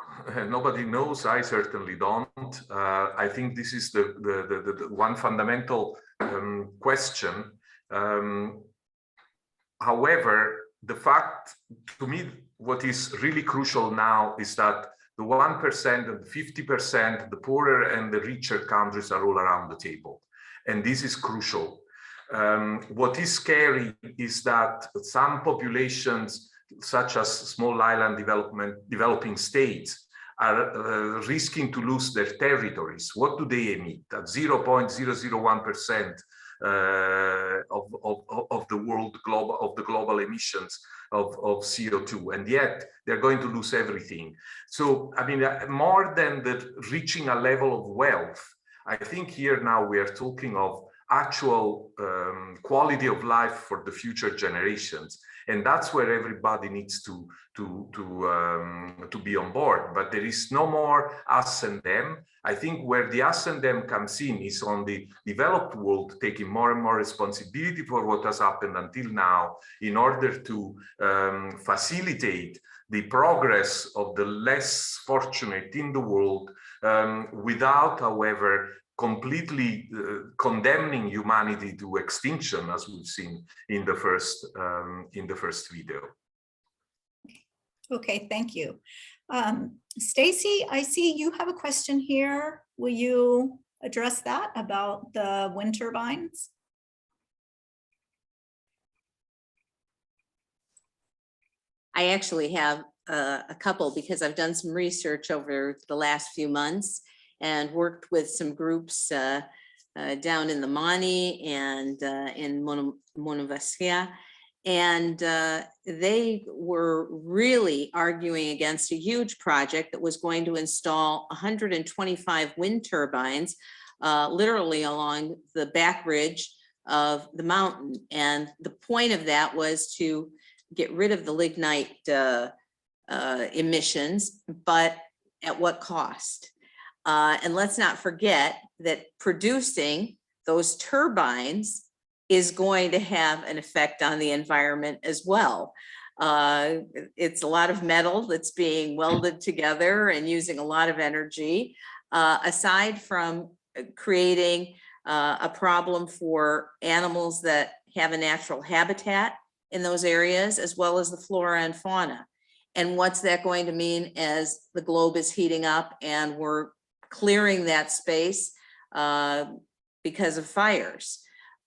nobody knows. I certainly don't. I think this is the one fundamental question. However, the fact, to me, what is really crucial now is that the 1% and the 50%, the poorer and the richer countries are all around the table. And this is crucial. What is scary is that some populations, such as small island developing states, are risking to lose their territories. What do they emit? At 0.001% of the global emissions of CO2, and yet they're going to lose everything. So, I mean, more than reaching a level of wealth, I think here now we are talking of actual quality of life for the future generations, and that's where everybody needs to be on board. But there is no more us and them. I think where the us and them comes in is on the developed world taking more and more responsibility for what has happened until now, in order to facilitate the progress of the less fortunate in the world, without, however, completely condemning humanity to extinction, as we've seen in the first video. Okay, thank you. Stacy, I see you have a question here. Will you address that about the wind turbines? I actually have a couple because I've done some research over the last few months and worked with some groups down in the Mani and in Monavaskia. And they were really arguing against a huge project that was going to install 125 wind turbines literally along the back ridge of the mountain. And the point of that was to get rid of the lignite emissions, but at what cost? And let's not forget that producing those turbines is going to have an effect on the environment as well. It's a lot of metal that's being welded together and using a lot of energy. Aside from creating a problem for animals that have a natural habitat in those areas, as well as the flora and fauna. And what's that going to mean as the globe is heating up and we're clearing that space because of fires?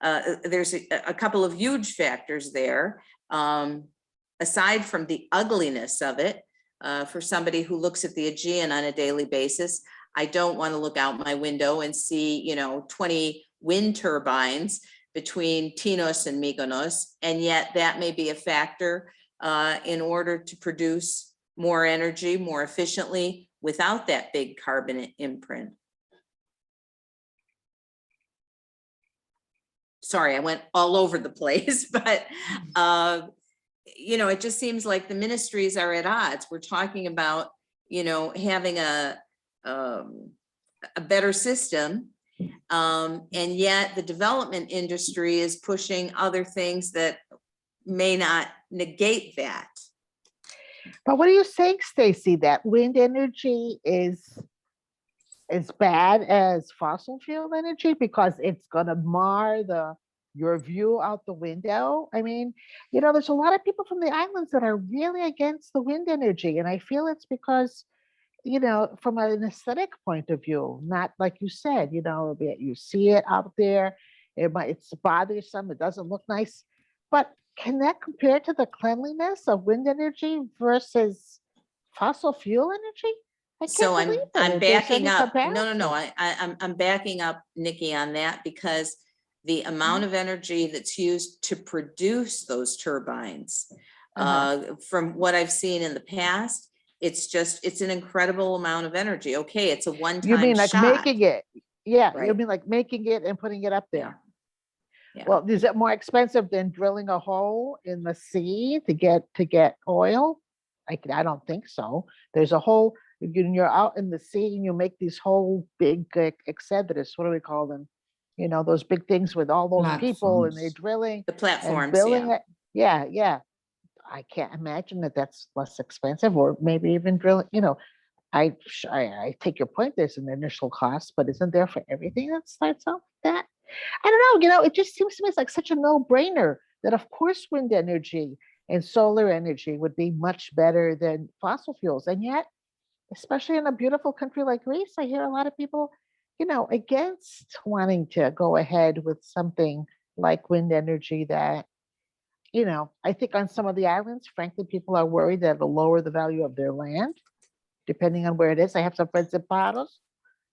There's a couple of huge factors there. Aside from the ugliness of it, for somebody who looks at the Aegean on a daily basis, I don't want to look out my window and see, 20 wind turbines between Tinos and Mykonos, and yet that may be a factor in order to produce more energy more efficiently without that big carbon imprint. Sorry, I went all over the place, but it just seems like the ministries are at odds. We're talking about, having a better system. And yet the development industry is pushing other things that may not negate that. But what are you saying, Stacy, that wind energy is as bad as fossil fuel energy because it's going to mar your view out the window? I mean, there's a lot of people from the islands that are really against the wind energy. And I feel it's because from an aesthetic point of view, not like you said, you see it out there, it's bothersome, it doesn't look nice. But can that compare to the cleanliness of wind energy versus fossil fuel energy? I can't So believe I'm there's backing any up. No, comparison. I'm backing up, Nikki, on that because the amount of energy that's used to produce those turbines, from what I've seen in the past, it's an incredible amount of energy. Okay, it's a one-time You mean like shot. making it? Yeah, Right. you mean like making it and putting it up there? Yeah. Well, is it more expensive than drilling a hole in the sea to get oil? I don't think so. There's a hole, you're out in the sea and you make these whole big excedris, what do we call them? Those big things with all those people and they're Platforms. drilling The and platforms, building yeah. it. Yeah. I can't imagine that's less expensive or maybe even drilling, I take your point, there's an initial cost, but isn't there for everything that starts out with that? I don't know, it just seems to me it's like such a no-brainer that of course wind energy and solar energy would be much better than fossil fuels. And yet, especially in a beautiful country like Greece, I hear a lot of people, against wanting to go ahead with something like wind energy that, I think on some of the islands, frankly, people are worried that it'll lower the value of their land, depending on where it is. I have some friends in Paros,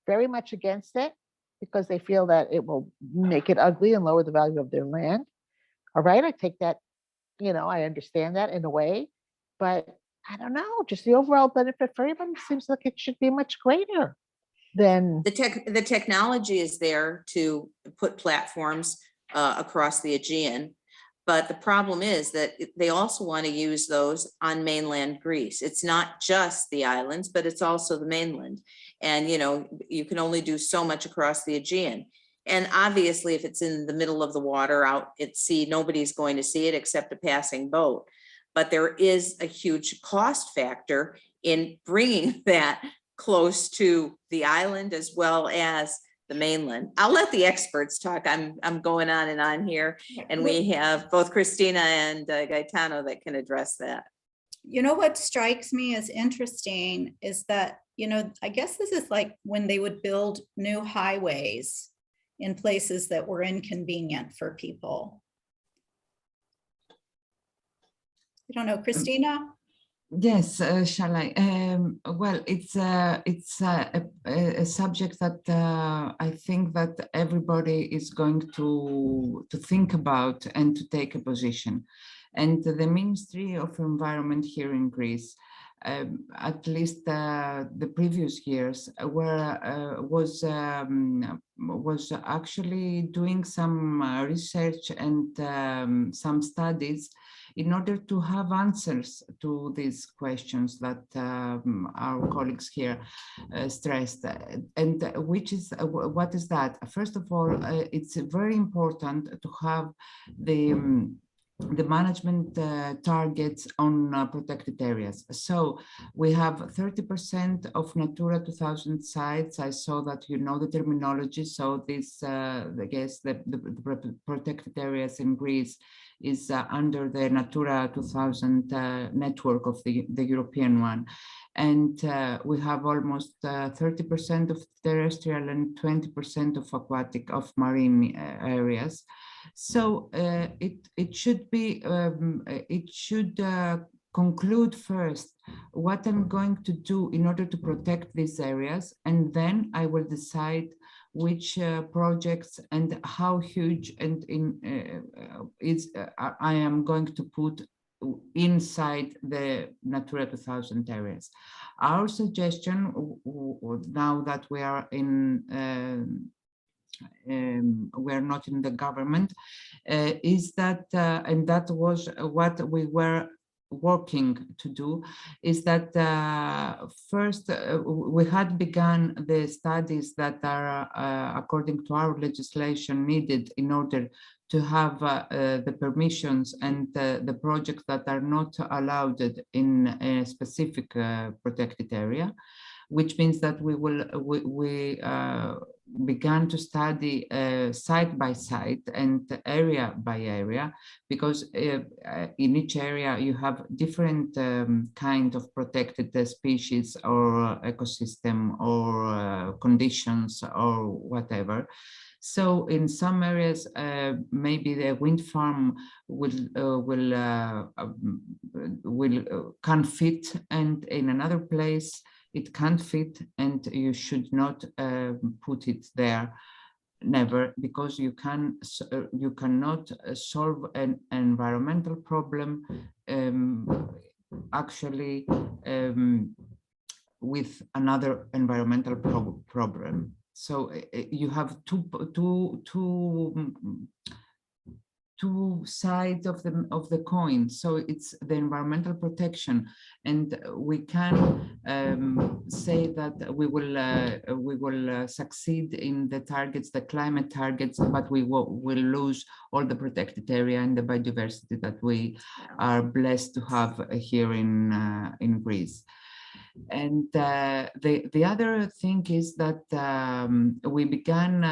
very much against it because they feel that it will make it ugly and lower the value of their land. All right, I take that, I understand that in a way, but I don't know, just the overall benefit for everybody seems like it should be much greater than. The technology is there to put platforms across the Aegean. But the problem is that they also want to use those on mainland Greece. It's not just the islands, but it's also the mainland. And, you can only do so much across the Aegean. And obviously, if it's in the middle of the water out at sea, nobody's going to see it except a passing boat. But there is a huge cost factor in bringing that close to the island as well as the mainland. I'll let the experts talk. I'm going on and on here, and we have both Christina and Gaetano that can address that. You know, what strikes me as interesting is that, you know, I guess this is like when they would build new highways in places that were inconvenient for people. I don't know, Christina? Yes, shall I? Well, it's a subject that I think that everybody is going to think about and to take a position. And the Ministry of Environment here in Greece, at least the previous years, was actually doing some research and some studies in order to have answers to these questions that our colleagues here stressed. And which is, what is that? First of all, it's very important to have the management targets on protected areas. So we have 30% of Natura 2000 sites. I saw that you know the terminology. So this, I guess, the protected areas in Greece is under the Natura 2000 network of the European one. And we have almost 30% of terrestrial and 20% of aquatic, of marine areas. So it should be, it should conclude first what I'm going to do in order to protect these areas, and then I will decide which projects and how huge and I am going to put inside the Natura 2000 areas. Our suggestion, now that we are in we're not in the government, is that, and that was what we were working to do, is that first we had begun the studies that are according to our legislation needed in order to have the permissions and the projects that are not allowed in a specific protected area, which means that we began to study site by site and area by area, because in each area you have different kind of protected species or ecosystem or conditions or whatever. So in some areas, maybe the wind farm can fit, and in another place it can't fit, and you should not put it there, never, because you cannot solve an environmental problem actually with another environmental problem. So you have two sides of the coin. So it's the environmental protection, and we can say that we will succeed in the targets, the climate targets, but we will lose all the protected area and the biodiversity that we are blessed to have here in Greece. And the other thing is that we began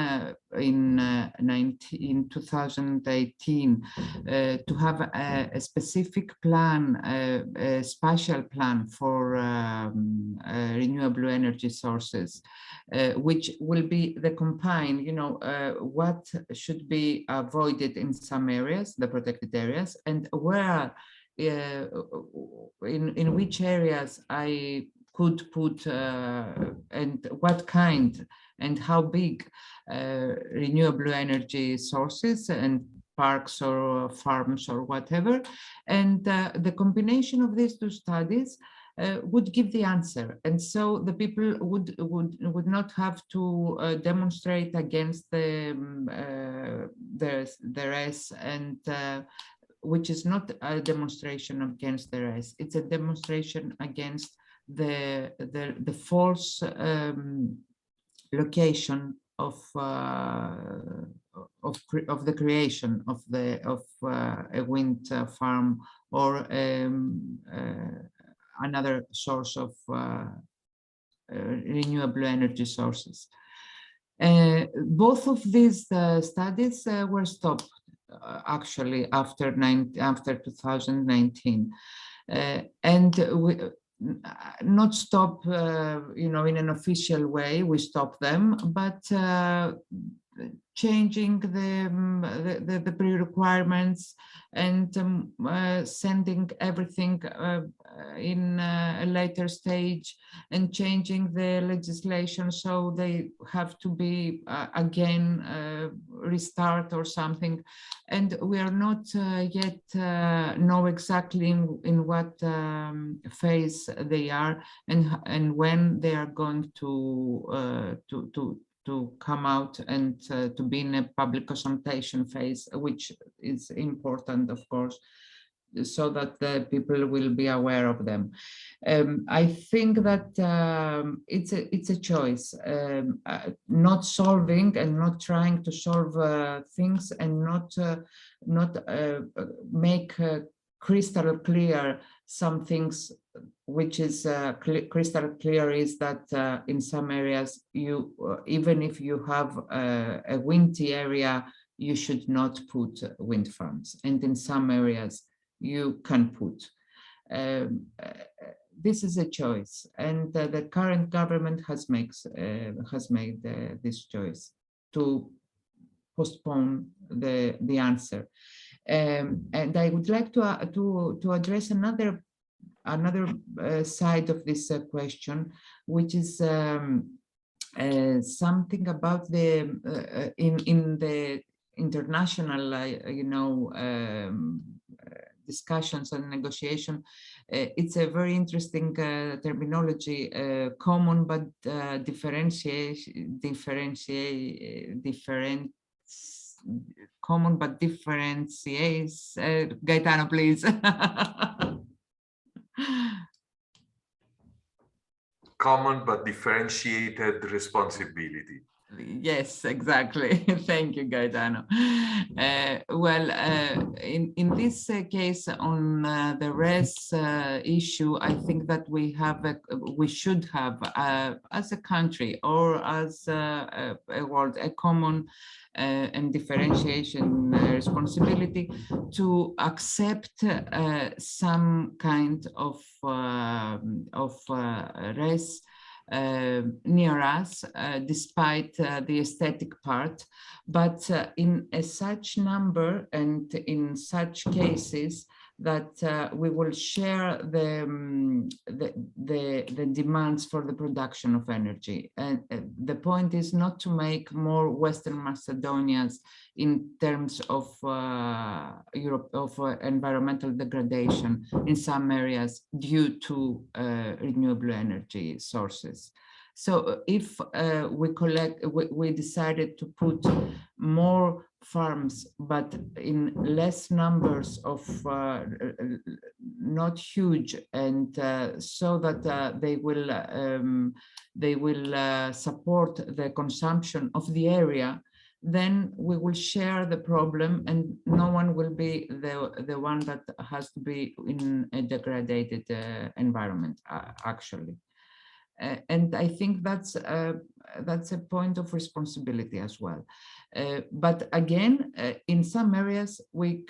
in 2018 to have a specific plan, a spatial plan for renewable energy sources, which will be the combine, you know, what should be avoided in some areas, the protected areas, and where in which areas I could put and what kind and how big renewable energy sources and parks or farms or whatever. And the combination of these two studies would give the answer. And so the people would not have to demonstrate against the rest, and which is not a demonstration against the rest. It's a demonstration against the false location of the creation of a wind farm or another source of renewable energy sources. Both of these studies were stopped actually after 2019. And we not stop, you know, in an official way, we stop them, but changing the pre-requirements and sending everything in a later stage and changing the legislation so they have to be again restart or something. And we are not yet know exactly in what phase they are and when they are going to come out and to be in a public consultation phase, which is important, of course, so that the people will be aware of them. I think that it's a choice, not solving and not trying to solve things and not make crystal clear some things. Which is crystal clear is that in some areas, you even if you have a windy area, you should not put wind farms, and in some areas you can put. This is a choice, and the current government has made this choice to postpone the answer. And I would like to address another side of this question, which is something about the in the international you know discussions and negotiation. It's a very interesting terminology, common but common but differentiates. Gaetano, please. Common but differentiated responsibility. Yes, exactly. Thank you, Gaetano. Well, in this case on the res issue, I think that we should have as a country or as a world a common and differentiation responsibility to accept some kind of res near us, despite the aesthetic part, but in such number and in such cases that we will share the demands for the production of energy. And the point is not to make more Western Macedonians in terms of environmental degradation in some areas due to renewable energy sources. So if we decided to put more farms, but in less numbers of not huge, and so that they will support the consumption of the area, then we will share the problem, and no one will be the one that has to be in a degraded environment, actually. And I think that's a point of responsibility as well. But again, in some areas we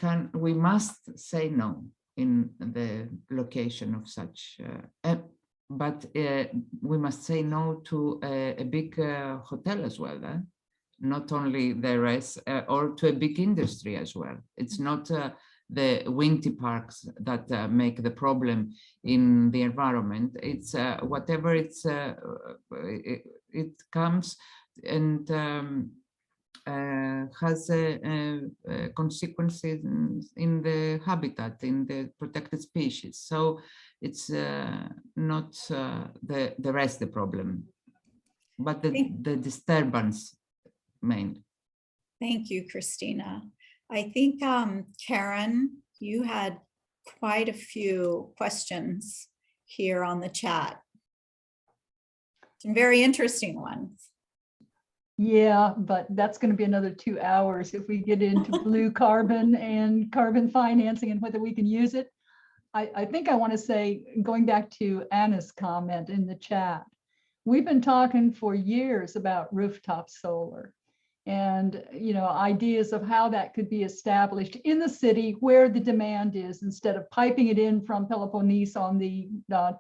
must say no in the location of such. But we must say no to a big hotel as well. Not only the rest, or to a big industry as well. It's not the windy parks that make the problem in the environment. It's whatever it comes and has consequences in the habitat, in the protected species. So it's not the rest the problem, but the disturbance main. Thank you, Christina. I think, Karen, you had quite a few questions here on the chat. Some very interesting ones. Yeah, but that's going to be another 2 hours if we get into blue carbon and carbon financing and whether we can use it. I think I want to say, going back to Anna's comment in the chat, we've been talking for years about rooftop solar. and, you know, ideas of how that could be established in the city where the demand is, instead of piping it in from Peloponnese on the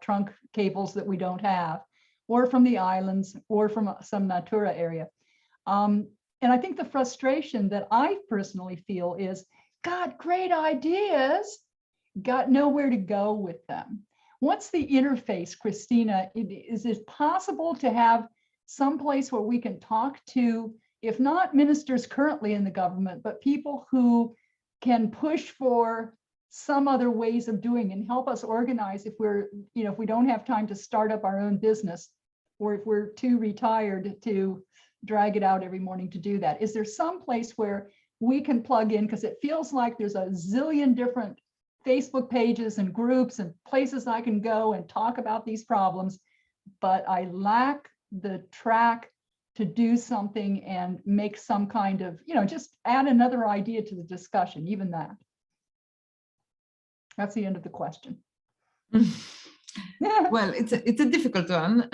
trunk cables that we don't have, or from the islands, or from some Natura area. And I think the frustration that I personally feel is, got great ideas, got nowhere to go with them. What's the interface, Christina? Is it possible to have some place where we can talk to, if not ministers currently in the government, but people who can push for some other ways of doing and help us organize if we're, you know, if we don't have time to start up our own business, or if we're too retired to drag it out every morning to do that? Is there some place where we can plug in? Because it feels like there's a zillion different Facebook pages and groups and places I can go and talk about these problems, but I lack the track to do something and make some kind of, you know, just add another idea to the discussion, even that. That's the end of the question. Well, it's a difficult one,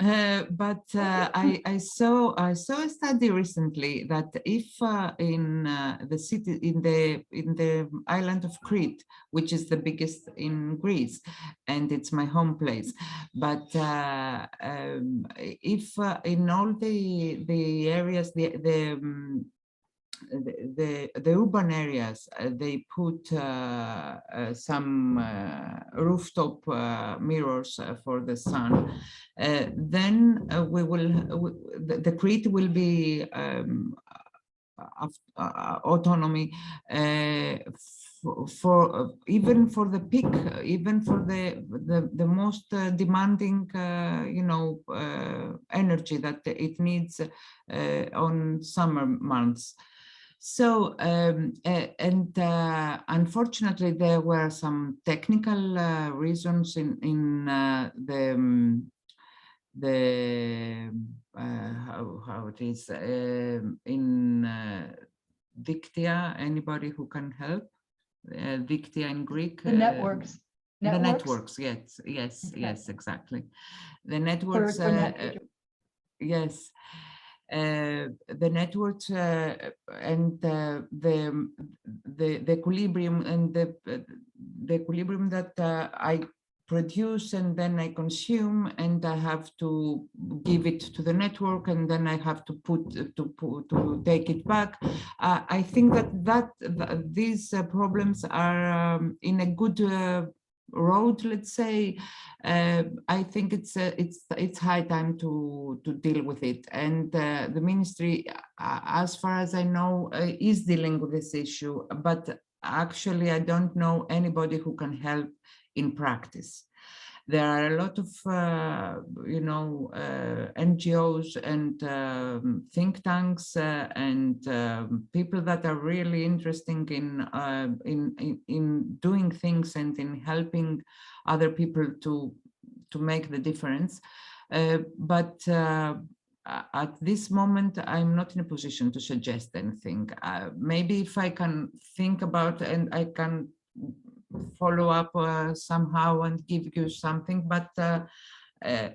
but I saw a study recently that if in the city, in the island of Crete, which is the biggest in Greece, and it's my home place, but if in all the areas, the urban areas, they put some rooftop mirrors for the sun, then the Crete will be autonomy for even for the peak, even for the most demanding energy that it needs on summer months. So unfortunately there were some technical reasons in how it is in Dictia. Anybody who can help? Dictia in Greek. The networks. The networks. Yes, okay. Yes, exactly. The networks. Yes. The networks and the equilibrium and the equilibrium that I produce and then I consume, and I have to give it to the network, and then I have to take it back. I think that these problems are in a good road, let's say. I think it's high time to deal with it, and the ministry, as far as I know, is dealing with this issue, but actually I don't know anybody who can help in practice. There are a lot of NGOs and think tanks and people that are really interested in doing things and in helping other people to make the difference. But at this moment, I'm not in a position to suggest anything. Maybe if I can think about and I can follow up somehow and give you something, but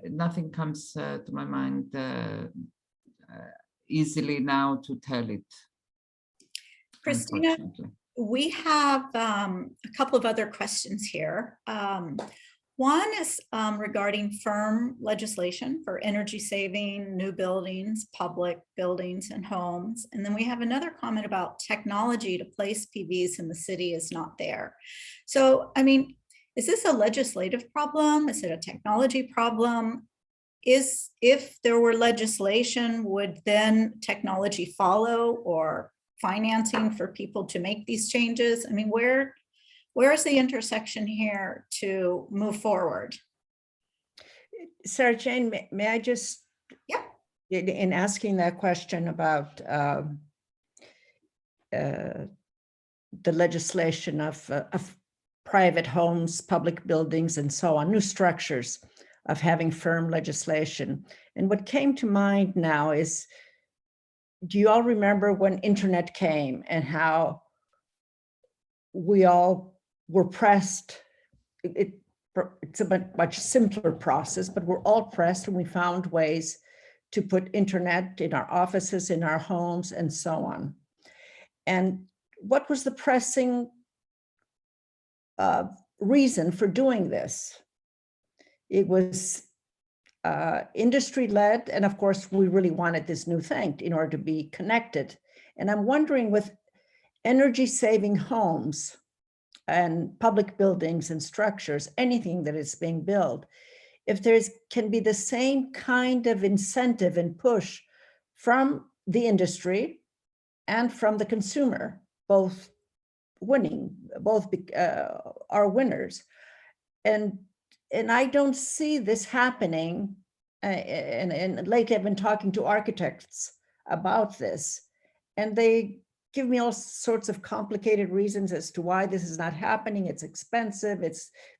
nothing comes to my mind easily now to tell it. Christina, we have a couple of other questions here. One is regarding firm legislation for energy saving, new buildings, public buildings and homes. And then we have another comment about technology to place PVs in the city is not there. So, I mean, is this a legislative problem? Is it a technology problem? If there were legislation, would then technology follow, or financing for people to make these changes? I mean, where is the intersection here to move forward? Sarah Jane, may I just, in asking that question about the legislation of private homes, public buildings, and so on, new structures of having firm legislation. And what came to mind now is, do you all remember when internet came and how we all were pressed? It's a much simpler process, but we're all pressed, and we found ways to put internet in our offices, in our homes, and so on. And what was the pressing reason for doing this? It was industry-led, and of course, we really wanted this new thing in order to be connected. And I'm wondering, with energy-saving homes and public buildings and structures, anything that is being built, if can be the same kind of incentive and push from the industry and from the consumer, both winning, both are winners. And I don't see this happening. And lately I've been talking to architects about this, and they give me all sorts of complicated reasons as to why this is not happening. It's expensive.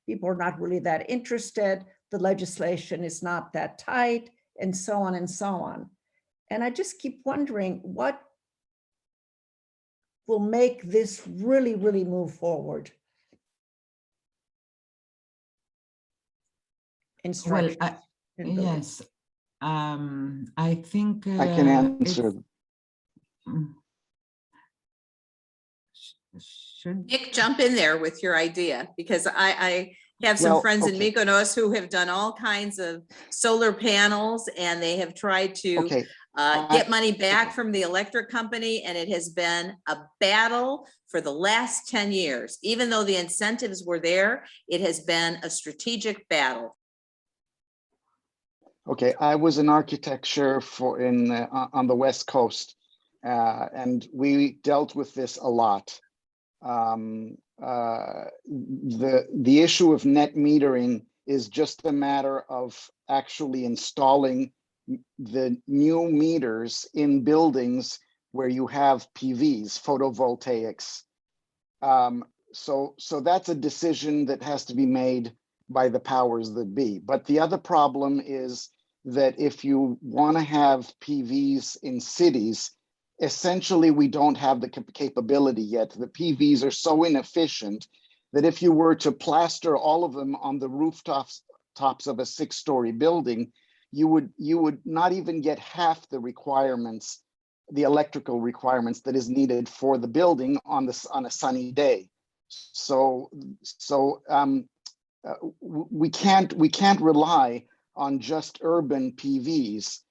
People are not really that interested. The legislation is not that tight, and so on and so on. And I just keep wondering what will make this really, really move forward. Well, yes, I think I can answer. Nick, jump in there with your idea, because I have some friends in Mykonos who have done all kinds of solar panels, and they have tried to get money back from the electric company, and it has been a battle for the last 10 years. Even though the incentives were there, it has been a strategic battle. Okay, I was in architecture on the West Coast, and we dealt with this a lot. The issue of net metering is just a matter of actually installing the new meters in buildings where you have PVs, photovoltaics. So that's a decision that has to be made by the powers that be. But the other problem is that if you want to have PVs in cities, essentially we don't have the capability yet. The PVs are so inefficient that if you were to plaster all of them on the rooftops of a 6-story building, you would not even get half the requirements, the electrical requirements that is needed for the building on a sunny day. So we can't rely on just urban PVs.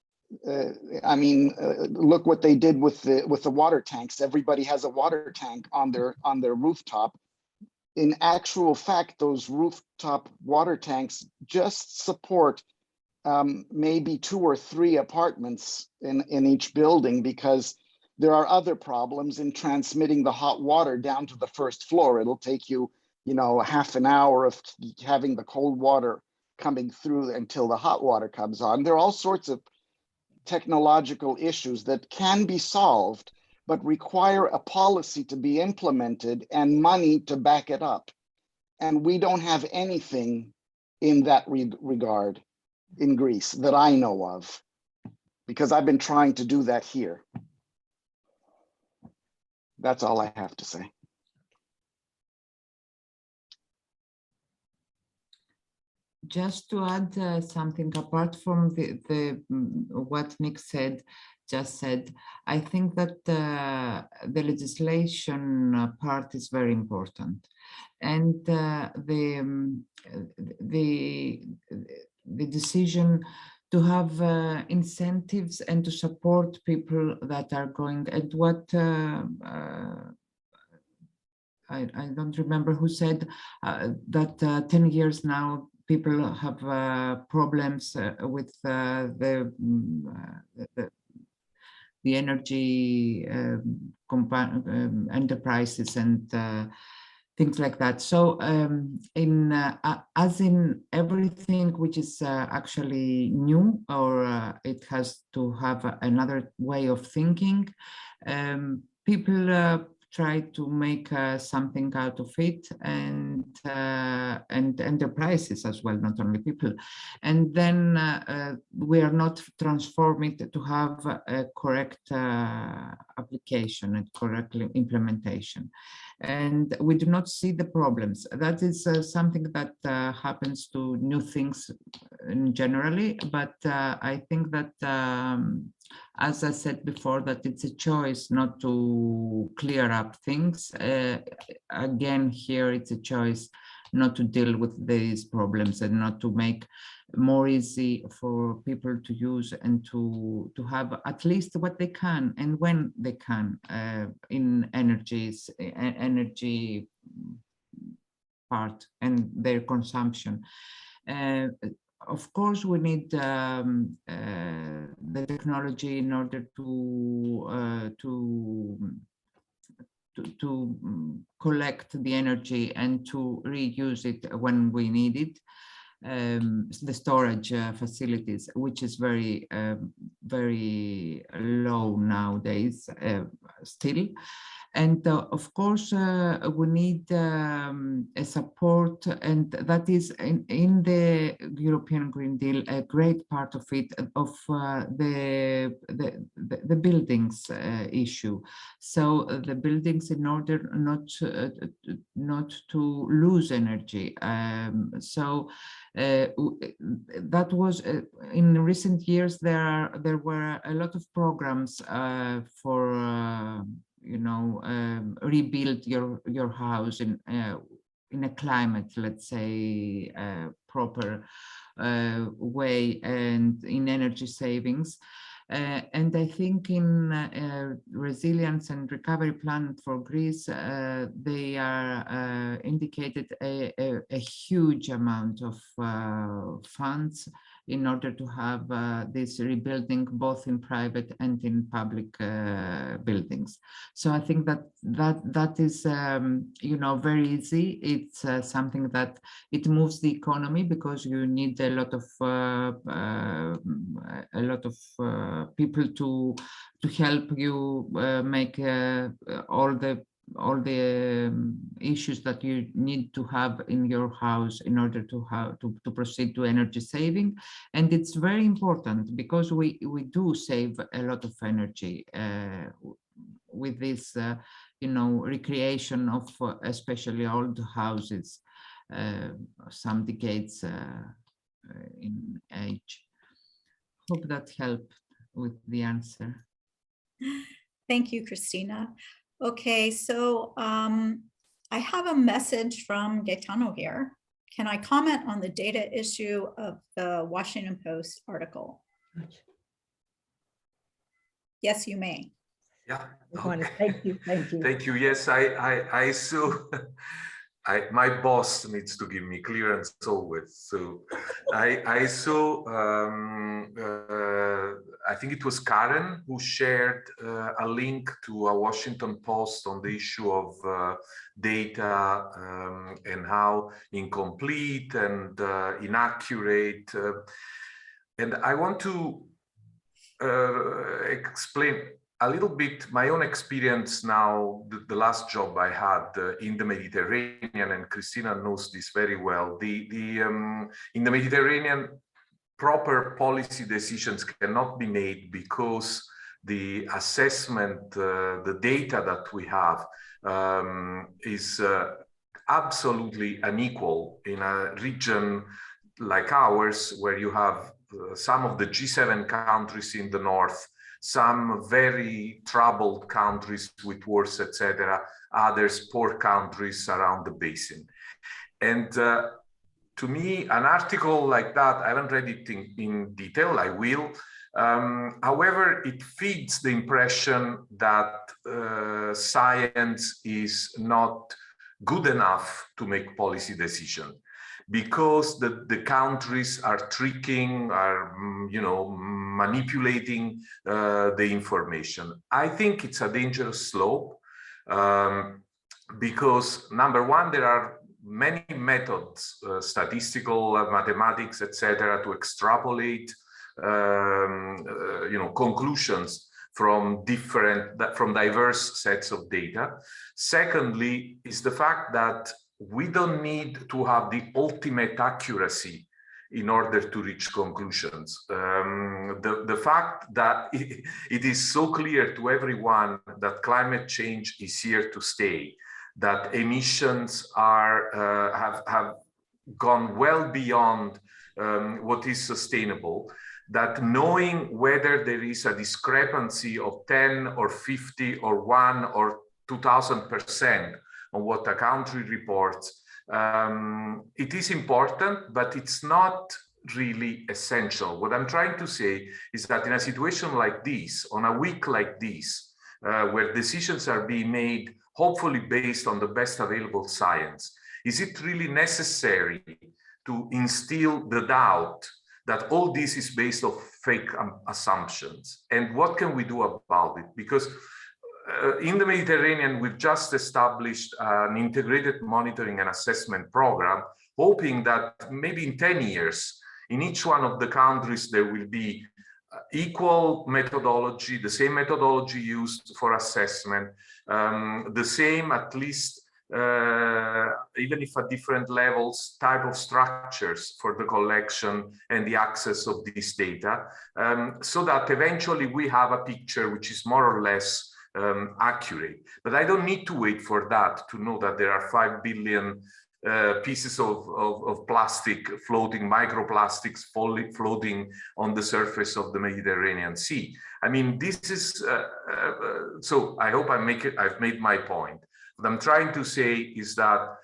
I mean, look what they did with the water tanks. Everybody has a water tank on their rooftop. In actual fact, those rooftop water tanks just support maybe 2 or 3 apartments in each building, because there are other problems in transmitting the hot water down to the first floor. It'll take you, half an hour of having the cold water coming through until the hot water comes on. There are all sorts of technological issues that can be solved, but require a policy to be implemented and money to back it up. And we don't have anything in that regard in Greece that I know of, because I've been trying to do that here. That's all I have to say. Just to add something apart from what Nick just said, I think that the legislation part is very important, and the decision to have incentives and to support people that are going, and what I don't remember who said that 10 years now people have problems with the energy enterprises and things like that. So as in everything which is actually new, or it has to have another way of thinking, people try to make something out of it, and enterprises as well, not only people. And then we are not transforming it to have a correct application and correct implementation. And we do not see the problems. That is something that happens to new things generally, but I think that, as I said before, that it's a choice not to clear up things. Again, here it's a choice not to deal with these problems and not to make more easy for people to use and to have at least what they can and when they can in energy part and their consumption. Of course, we need the technology in order to collect the energy and to reuse it when we need it. The storage facilities, which is very low nowadays still. And of course, we need a support, and that is in the European Green Deal, a great part of it, of the buildings issue. So the buildings, in order not to lose energy. That was in recent years. There were a lot of programs for rebuild your house in a climate, let's say, proper way, and in energy savings. And I think in resilience and recovery plan for Greece, they are indicated a huge amount of funds in order to have this rebuilding both in private and in public buildings. So I think that is very easy. It's something that it moves the economy, because you need a lot of people to help you make all the issues that you need to have in your house in order to proceed to energy saving. And it's very important, because we do save a lot of energy with this recreation of especially old houses, some decades in age. Hope that helped with the answer. Thank you, Christina. Okay, so I have a message from Gaetano here. Can I comment on the data issue of the Washington Post article? Yes, you may. Yeah. Okay. Thank you. Thank you. Yes, I saw. My boss needs to give me clearance always. So I saw, I think it was Karen who shared a link to a Washington Post on the issue of data and how incomplete and inaccurate. And I want to explain a little bit my own experience now, the last job I had in the Mediterranean, and Christina knows this very well. In the Mediterranean, proper policy decisions cannot be made because the assessment, the data that we have is absolutely unequal in a region like ours, where you have some of the G7 countries in the north, some very troubled countries with wars, etc., others poor countries around the basin. And to me, an article like that, I haven't read it in detail, I will. However, it feeds the impression that science is not good enough to make policy decisions, because the countries are tricking, are manipulating the information. I think it's a dangerous slope, because number one, there are many methods, statistical, mathematics, etc., to extrapolate conclusions from diverse sets of data. Secondly, is the fact that we don't need to have the ultimate accuracy in order to reach conclusions. The fact that it is so clear to everyone that climate change is here to stay, that emissions have gone well beyond what is sustainable, that knowing whether there is a discrepancy of 10 or 50 or 1 or 2000% on what a country reports, it is important, but it's not really essential. What I'm trying to say is that in a situation like this, on a week like this, where decisions are being made, hopefully based on the best available science, is it really necessary to instill the doubt that all this is based on fake assumptions? And what can we do about it? Because in the Mediterranean, we've just established an integrated monitoring and assessment program, hoping that maybe in 10 years, in each one of the countries, there will be equal methodology, the same methodology used for assessment, the same, at least, even if at different levels, type of structures for the collection and the access of this data, so that eventually we have a picture which is more or less accurate. But I don't need to wait for that to know that there are 5 billion pieces of plastic floating, microplastics floating on the surface of the Mediterranean Sea. I mean, this is, so I hope I've made my point. What I'm trying to say is that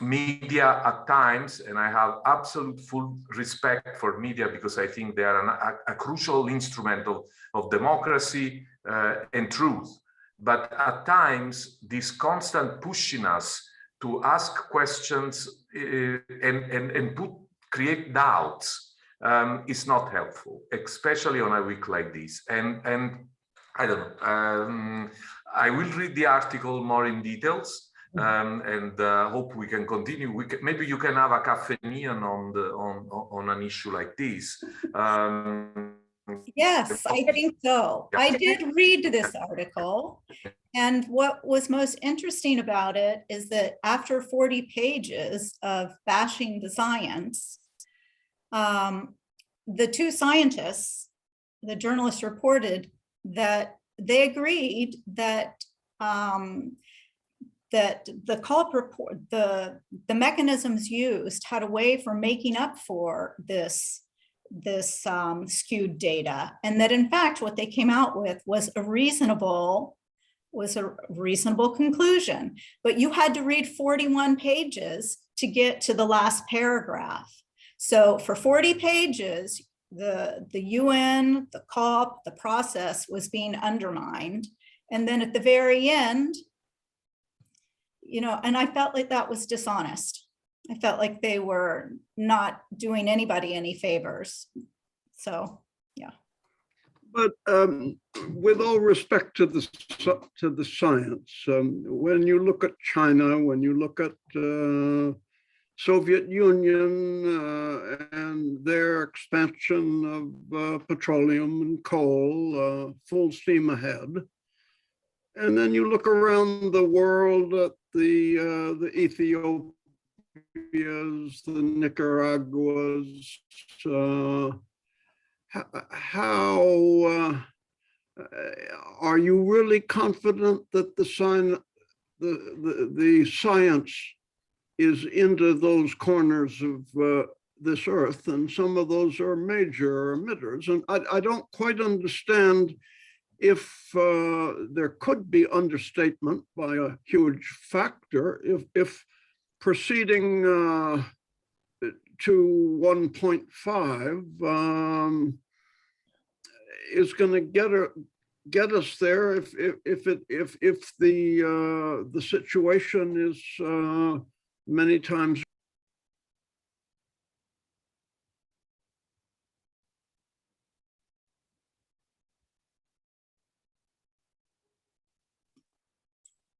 media at times, and I have absolute full respect for media because I think they are a crucial instrument of democracy and truth. But at times, this constant pushing us to ask questions and create doubts is not helpful, especially on a week like this. And I don't know. I will read the article more in details, and hope we can continue. Maybe you can have a Kafeneion on an issue like this. Yes, I think so. I did read this article. And what was most interesting about it is that after 40 pages of bashing the science, the two scientists, the journalists reported that they agreed that that the mechanisms used had a way for making up for this skewed data, and that in fact what they came out with was a reasonable conclusion. But you had to read 41 pages to get to the last paragraph. So for 40 pages, the UN, the COP, the process was being undermined. And then at the very end, you know, and I felt like that was dishonest. I felt like they were not doing anybody any favors. So, yeah. But with all respect to the science, when you look at China, when you look at Soviet Union and their expansion of petroleum and coal, full steam ahead, and then you look around the world at the Ethiopias, the Nicaraguas, how are you really confident that the science is into those corners of this earth? And some of those are major emitters. And I don't quite understand if there could be understatement by a huge factor if proceeding to 1.5 is going to get us there if the situation is many times.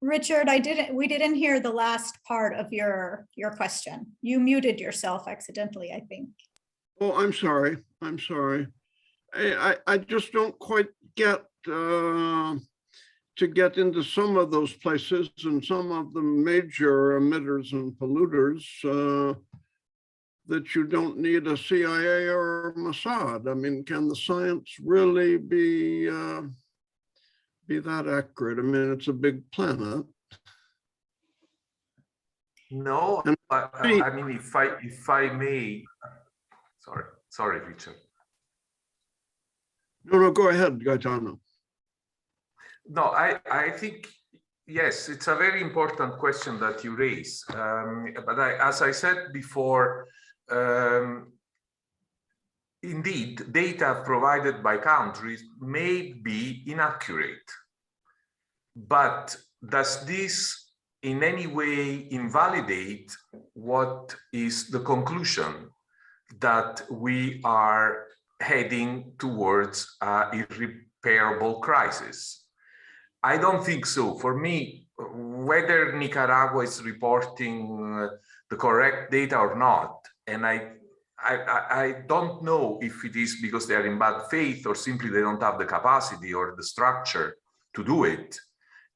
Richard, we didn't hear the last part of your question. You muted yourself accidentally, I think. Oh, I'm sorry. I'm sorry. I just don't quite get to get into some of those places and some of the major emitters and polluters that you don't need a CIA or Mossad. I mean, can the science really be that accurate? I mean, it's a big planet. No, I mean, if I may, Sorry, Richard. No, go ahead, Gaetano. No, I think, yes, it's a very important question that you raise. But as I said before, indeed, data provided by countries may be inaccurate. But does this in any way invalidate what is the conclusion that we are heading towards an irreparable crisis? I don't think so. For me, whether Nicaragua is reporting the correct data or not, and I don't know if it is because they are in bad faith or simply they don't have the capacity or the structure to do it.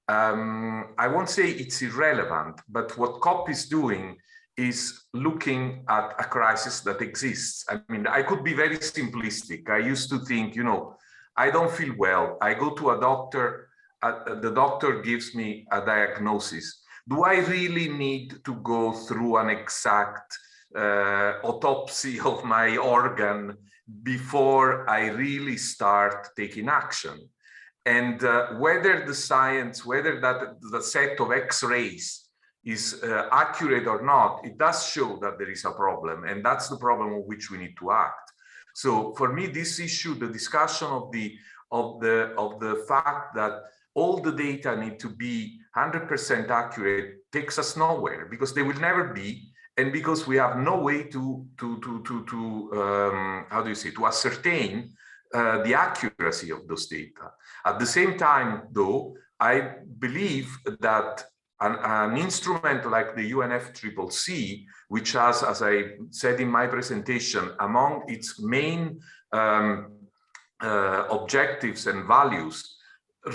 I won't say it's irrelevant, but what COP is doing is looking at a crisis that exists. I mean, I could be very simplistic. I used to think, you know, I don't feel well. I go to a doctor, the doctor gives me a diagnosis. Do I really need to go through an exact autopsy of my organ before I really start taking action? And whether the science, whether the set of X-rays is accurate or not, it does show that there is a problem, and that's the problem on which we need to act. So for me, this issue, the discussion of the fact that all the data need to be 100% accurate takes us nowhere, because they will never be, and because we have no way to how do you say, to ascertain the accuracy of those data. At the same time, though, I believe that an instrument like the UNFCCC, which has, as I said in my presentation, among its main objectives and values,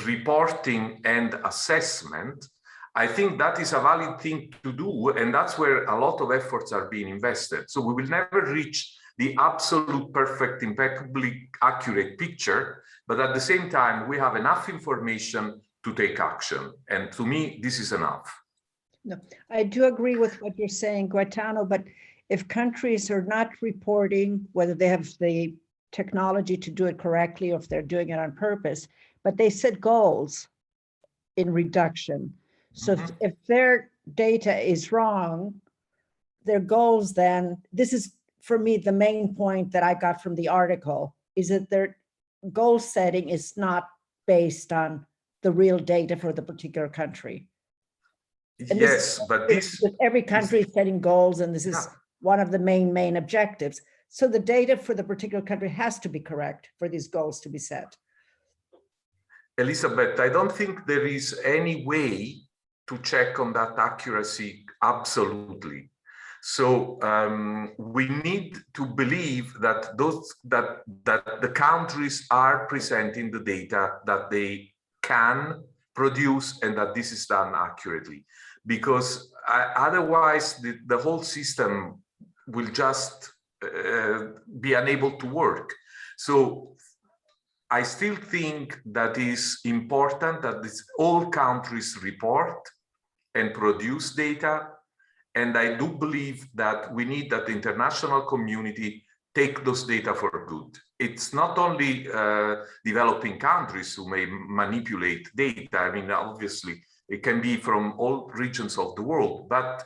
reporting and assessment, I think that is a valid thing to do, and that's where a lot of efforts are being invested. So we will never reach the absolute perfect, impeccably accurate picture, but at the same time, we have enough information to take action. And to me, this is enough. No, I do agree with what you're saying, Gaetano, but if countries are not reporting, whether they have the technology to do it correctly or if they're doing it on purpose, but they set goals in reduction. So if their data is wrong, their goals, then this is, for me, the main point that I got from the article is that their goal setting is not based on the real data for the particular country. And yes, but this with every country is setting goals, and this is one of the main objectives. So the data for the particular country has to be correct for these goals to be set. Elizabeth, I don't think there is any way to check on that accuracy absolutely. So we need to believe that that the countries are presenting the data that they can produce and that this is done accurately, because otherwise the whole system will just be unable to work. So I still think that is important that all countries report and produce data. And I do believe that we need that the international community take those data for good. It's not only developing countries who may manipulate data. I mean, obviously, it can be from all regions of the world. But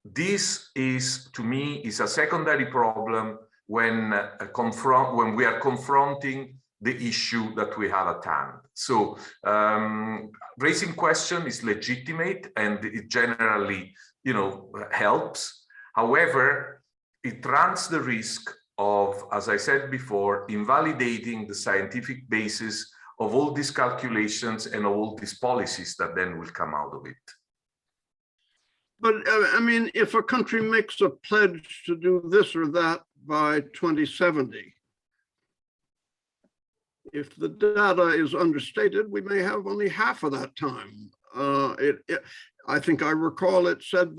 this is, to me, is a secondary problem when we are confronting the issue that we have at hand. So raising question is legitimate, and it generally, you know, helps. However, it runs the risk of, as I said before, invalidating the scientific basis of all these calculations and all these policies that then will come out of it. But I mean, if a country makes a pledge to do this or that by 2070, if the data is understated, we may have only half of that time. I think I recall it said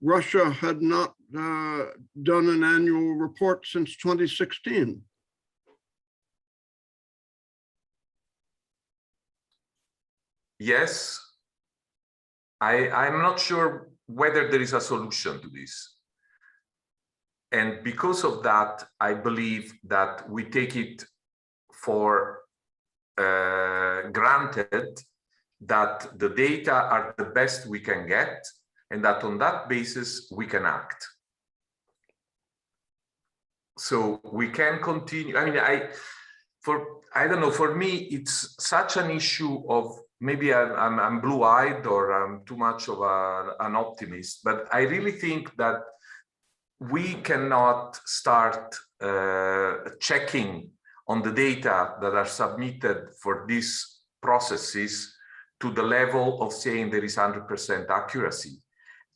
Russia had not done an annual report since 2016. Yes, I'm not sure whether there is a solution to this. And because of that, I believe that we take it for granted that the data are the best we can get, and that on that basis we can act. So we can continue. I mean, I don't know, for me, it's such an issue of, maybe I'm blue-eyed or I'm too much of an optimist, but I really think that we cannot start checking on the data that are submitted for these processes to the level of saying there is 100% accuracy.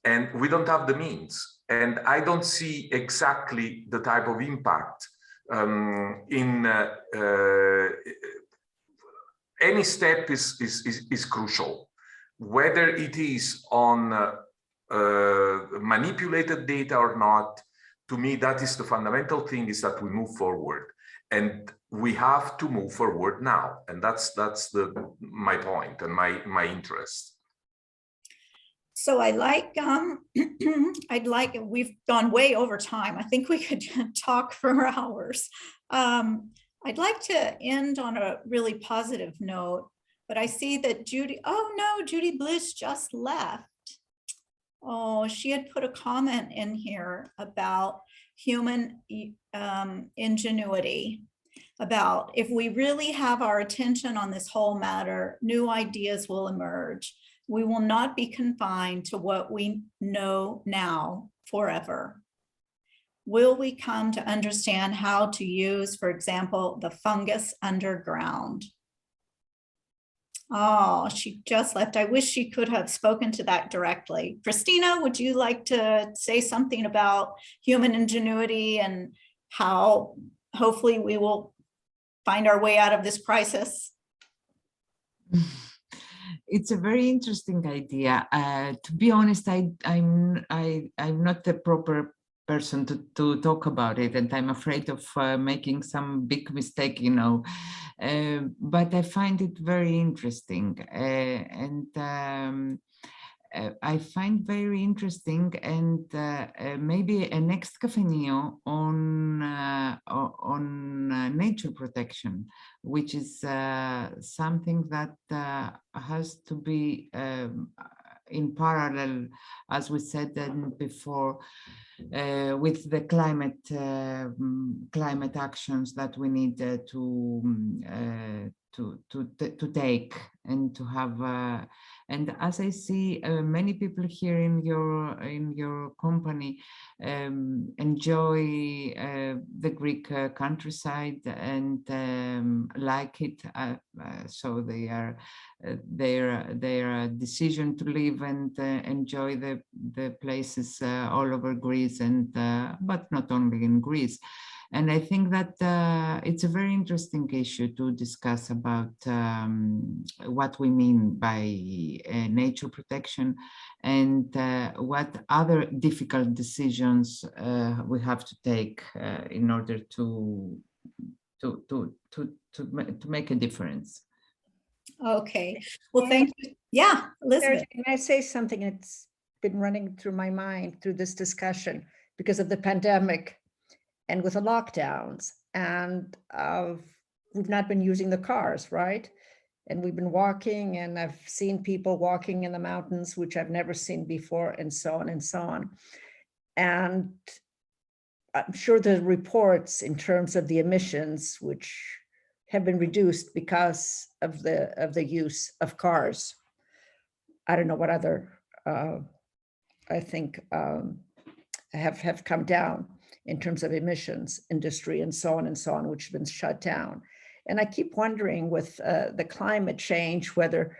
And we don't have the means. And I don't see exactly the type of impact any step is crucial, whether it is on manipulated data or not. To me, that is the fundamental thing, is that we move forward, and we have to move forward now. And that's my point and my interest. So I like, we've gone way over time. I think we could talk for hours. I'd like to end on a really positive note, but I see that Judy, oh no, Judy Bliss just left. Oh, she had put a comment in here about human ingenuity, about if we really have our attention on this whole matter, new ideas will emerge. We will not be confined to what we know now forever. Will we come to understand how to use, for example, the fungus underground? Oh, she just left. I wish she could have spoken to that directly. Christina, would you like to say something about human ingenuity and how hopefully we will find our way out of this crisis? It's a very interesting idea. To be honest, I'm not the proper person to talk about it, and I'm afraid of making some big mistake, you know. But I find it very interesting, and I find very interesting, and maybe a next Kafeneion on nature protection, which is something that has to be in parallel, as we said before, with the climate actions that we need to take and to have. And as I see, many people here in your company enjoy the Greek countryside and like it. So their decision to live and enjoy the places all over Greece, and but not only in Greece. And I think that it's a very interesting issue to discuss about what we mean by nature protection, and what other difficult decisions we have to take in order to make a difference. Okay, well, thank you. Yeah, Elizabeth. Can I say something that's been running through my mind through this discussion because of the pandemic and with the lockdowns, and we've not been using the cars, right? And we've been walking, and I've seen people walking in the mountains, which I've never seen before, and so on and so on. And I'm sure the reports in terms of the emissions, which have been reduced because of the use of cars. I don't know what other, I think, have come down in terms of emissions, industry, and so on, which have been shut down. And I keep wondering with the climate change, whether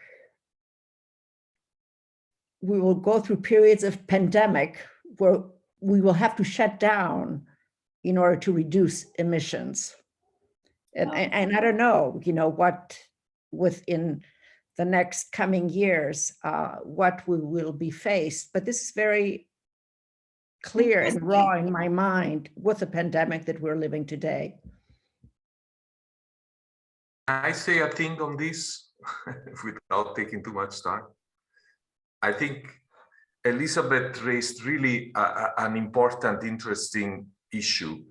we will go through periods of pandemic where we will have to shut down in order to reduce emissions. And I don't know, you know, what within the next coming years, what we will be faced, but this is very clear and raw in my mind with the pandemic that we're living today. I say a thing on this without taking too much time. I think Elizabeth raised really an important, interesting issue.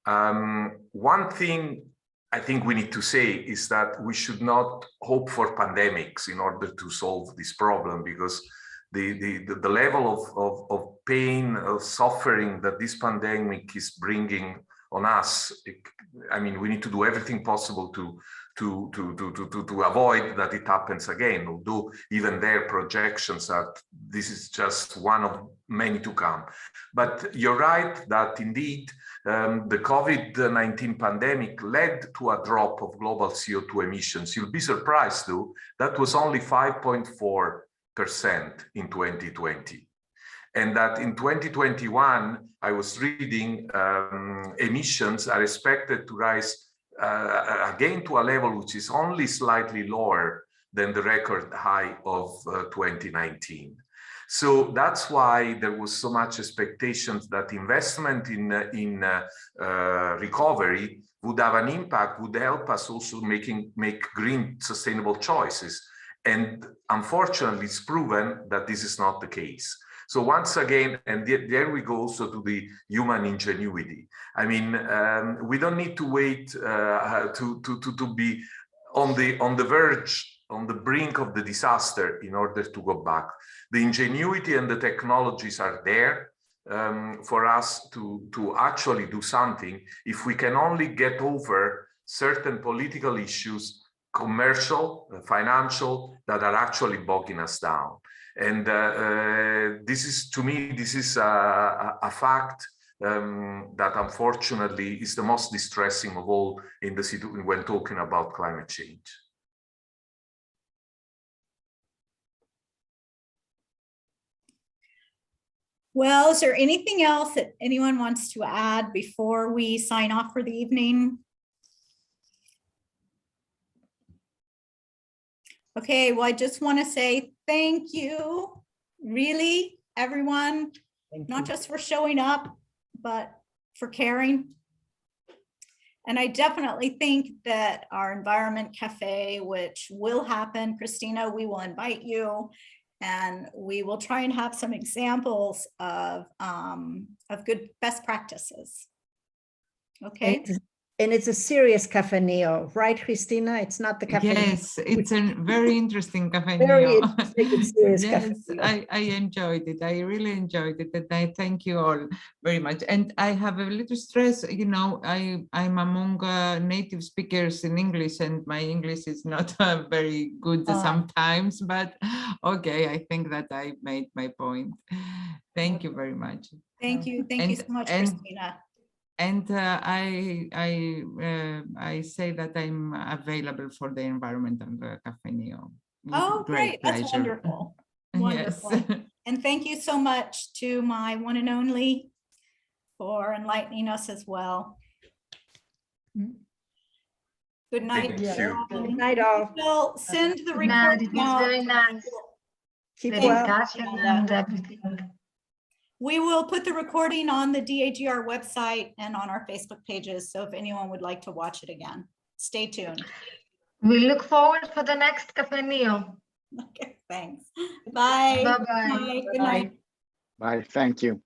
One thing I think we need to say is that we should not hope for pandemics in order to solve this problem, because the level of pain, of suffering that this pandemic is bringing on us, I mean, we need to do everything possible to avoid that it happens again, although even their projections are, this is just one of many to come. But you're right that indeed the COVID-19 pandemic led to a drop of global CO2 emissions. You'll be surprised though, that was only 5.4% in 2020. And that in 2021, I was reading, emissions are expected to rise again to a level which is only slightly lower than the record high of 2019. So that's why there was so much expectations that investment in recovery would have an impact, would help us also make green sustainable choices. And unfortunately, it's proven that this is not the case. So once again, and there we go also to the human ingenuity. I mean, we don't need to wait to be on the verge, on the brink of the disaster in order to go back. The ingenuity and the technologies are there for us to actually do something if we can only get over certain political issues, commercial, financial, that are actually bogging us down. And this is, to me, this is a fact that unfortunately is the most distressing of all in the situation when talking about climate change. Well, is there anything else that anyone wants to add before we sign off for the evening? Okay, well, I just want to say thank you, really, everyone, not just for showing up, but for caring. And I definitely think that our Environment Cafe, which will happen, Christina, we will invite you, and we will try and have some examples of good best practices. Okay. And it's a serious Kafeneion, right, Christina? It's not the Kafeneion. Yes, it's a very interesting Very Kafeneion. interesting, serious Yes, Kafeneion. I enjoyed it. I really enjoyed it, and I thank you all very much. And I have a little stress, you know, I'm among native speakers in English, and my English is not very good sometimes, but okay, I think that I made my point. Thank you very much. Thank you. Thank you so much, Christina. And I say that I'm available for the environment and the Kafeneion. Oh, great. That's wonderful. Wonderful. Yes. And thank you so much to my one and only for enlightening us as well. Good night. Thank you. Good night, all. We'll send the It recording was out. very nice. Keep The well. discussion and everything. We will put the recording on the DAGR website and on our Facebook pages. So if anyone would like to watch it again, stay tuned. We look forward for the next Kafeneion. Okay, thanks. Bye. Bye-bye. Bye. Good night. Bye, thank you.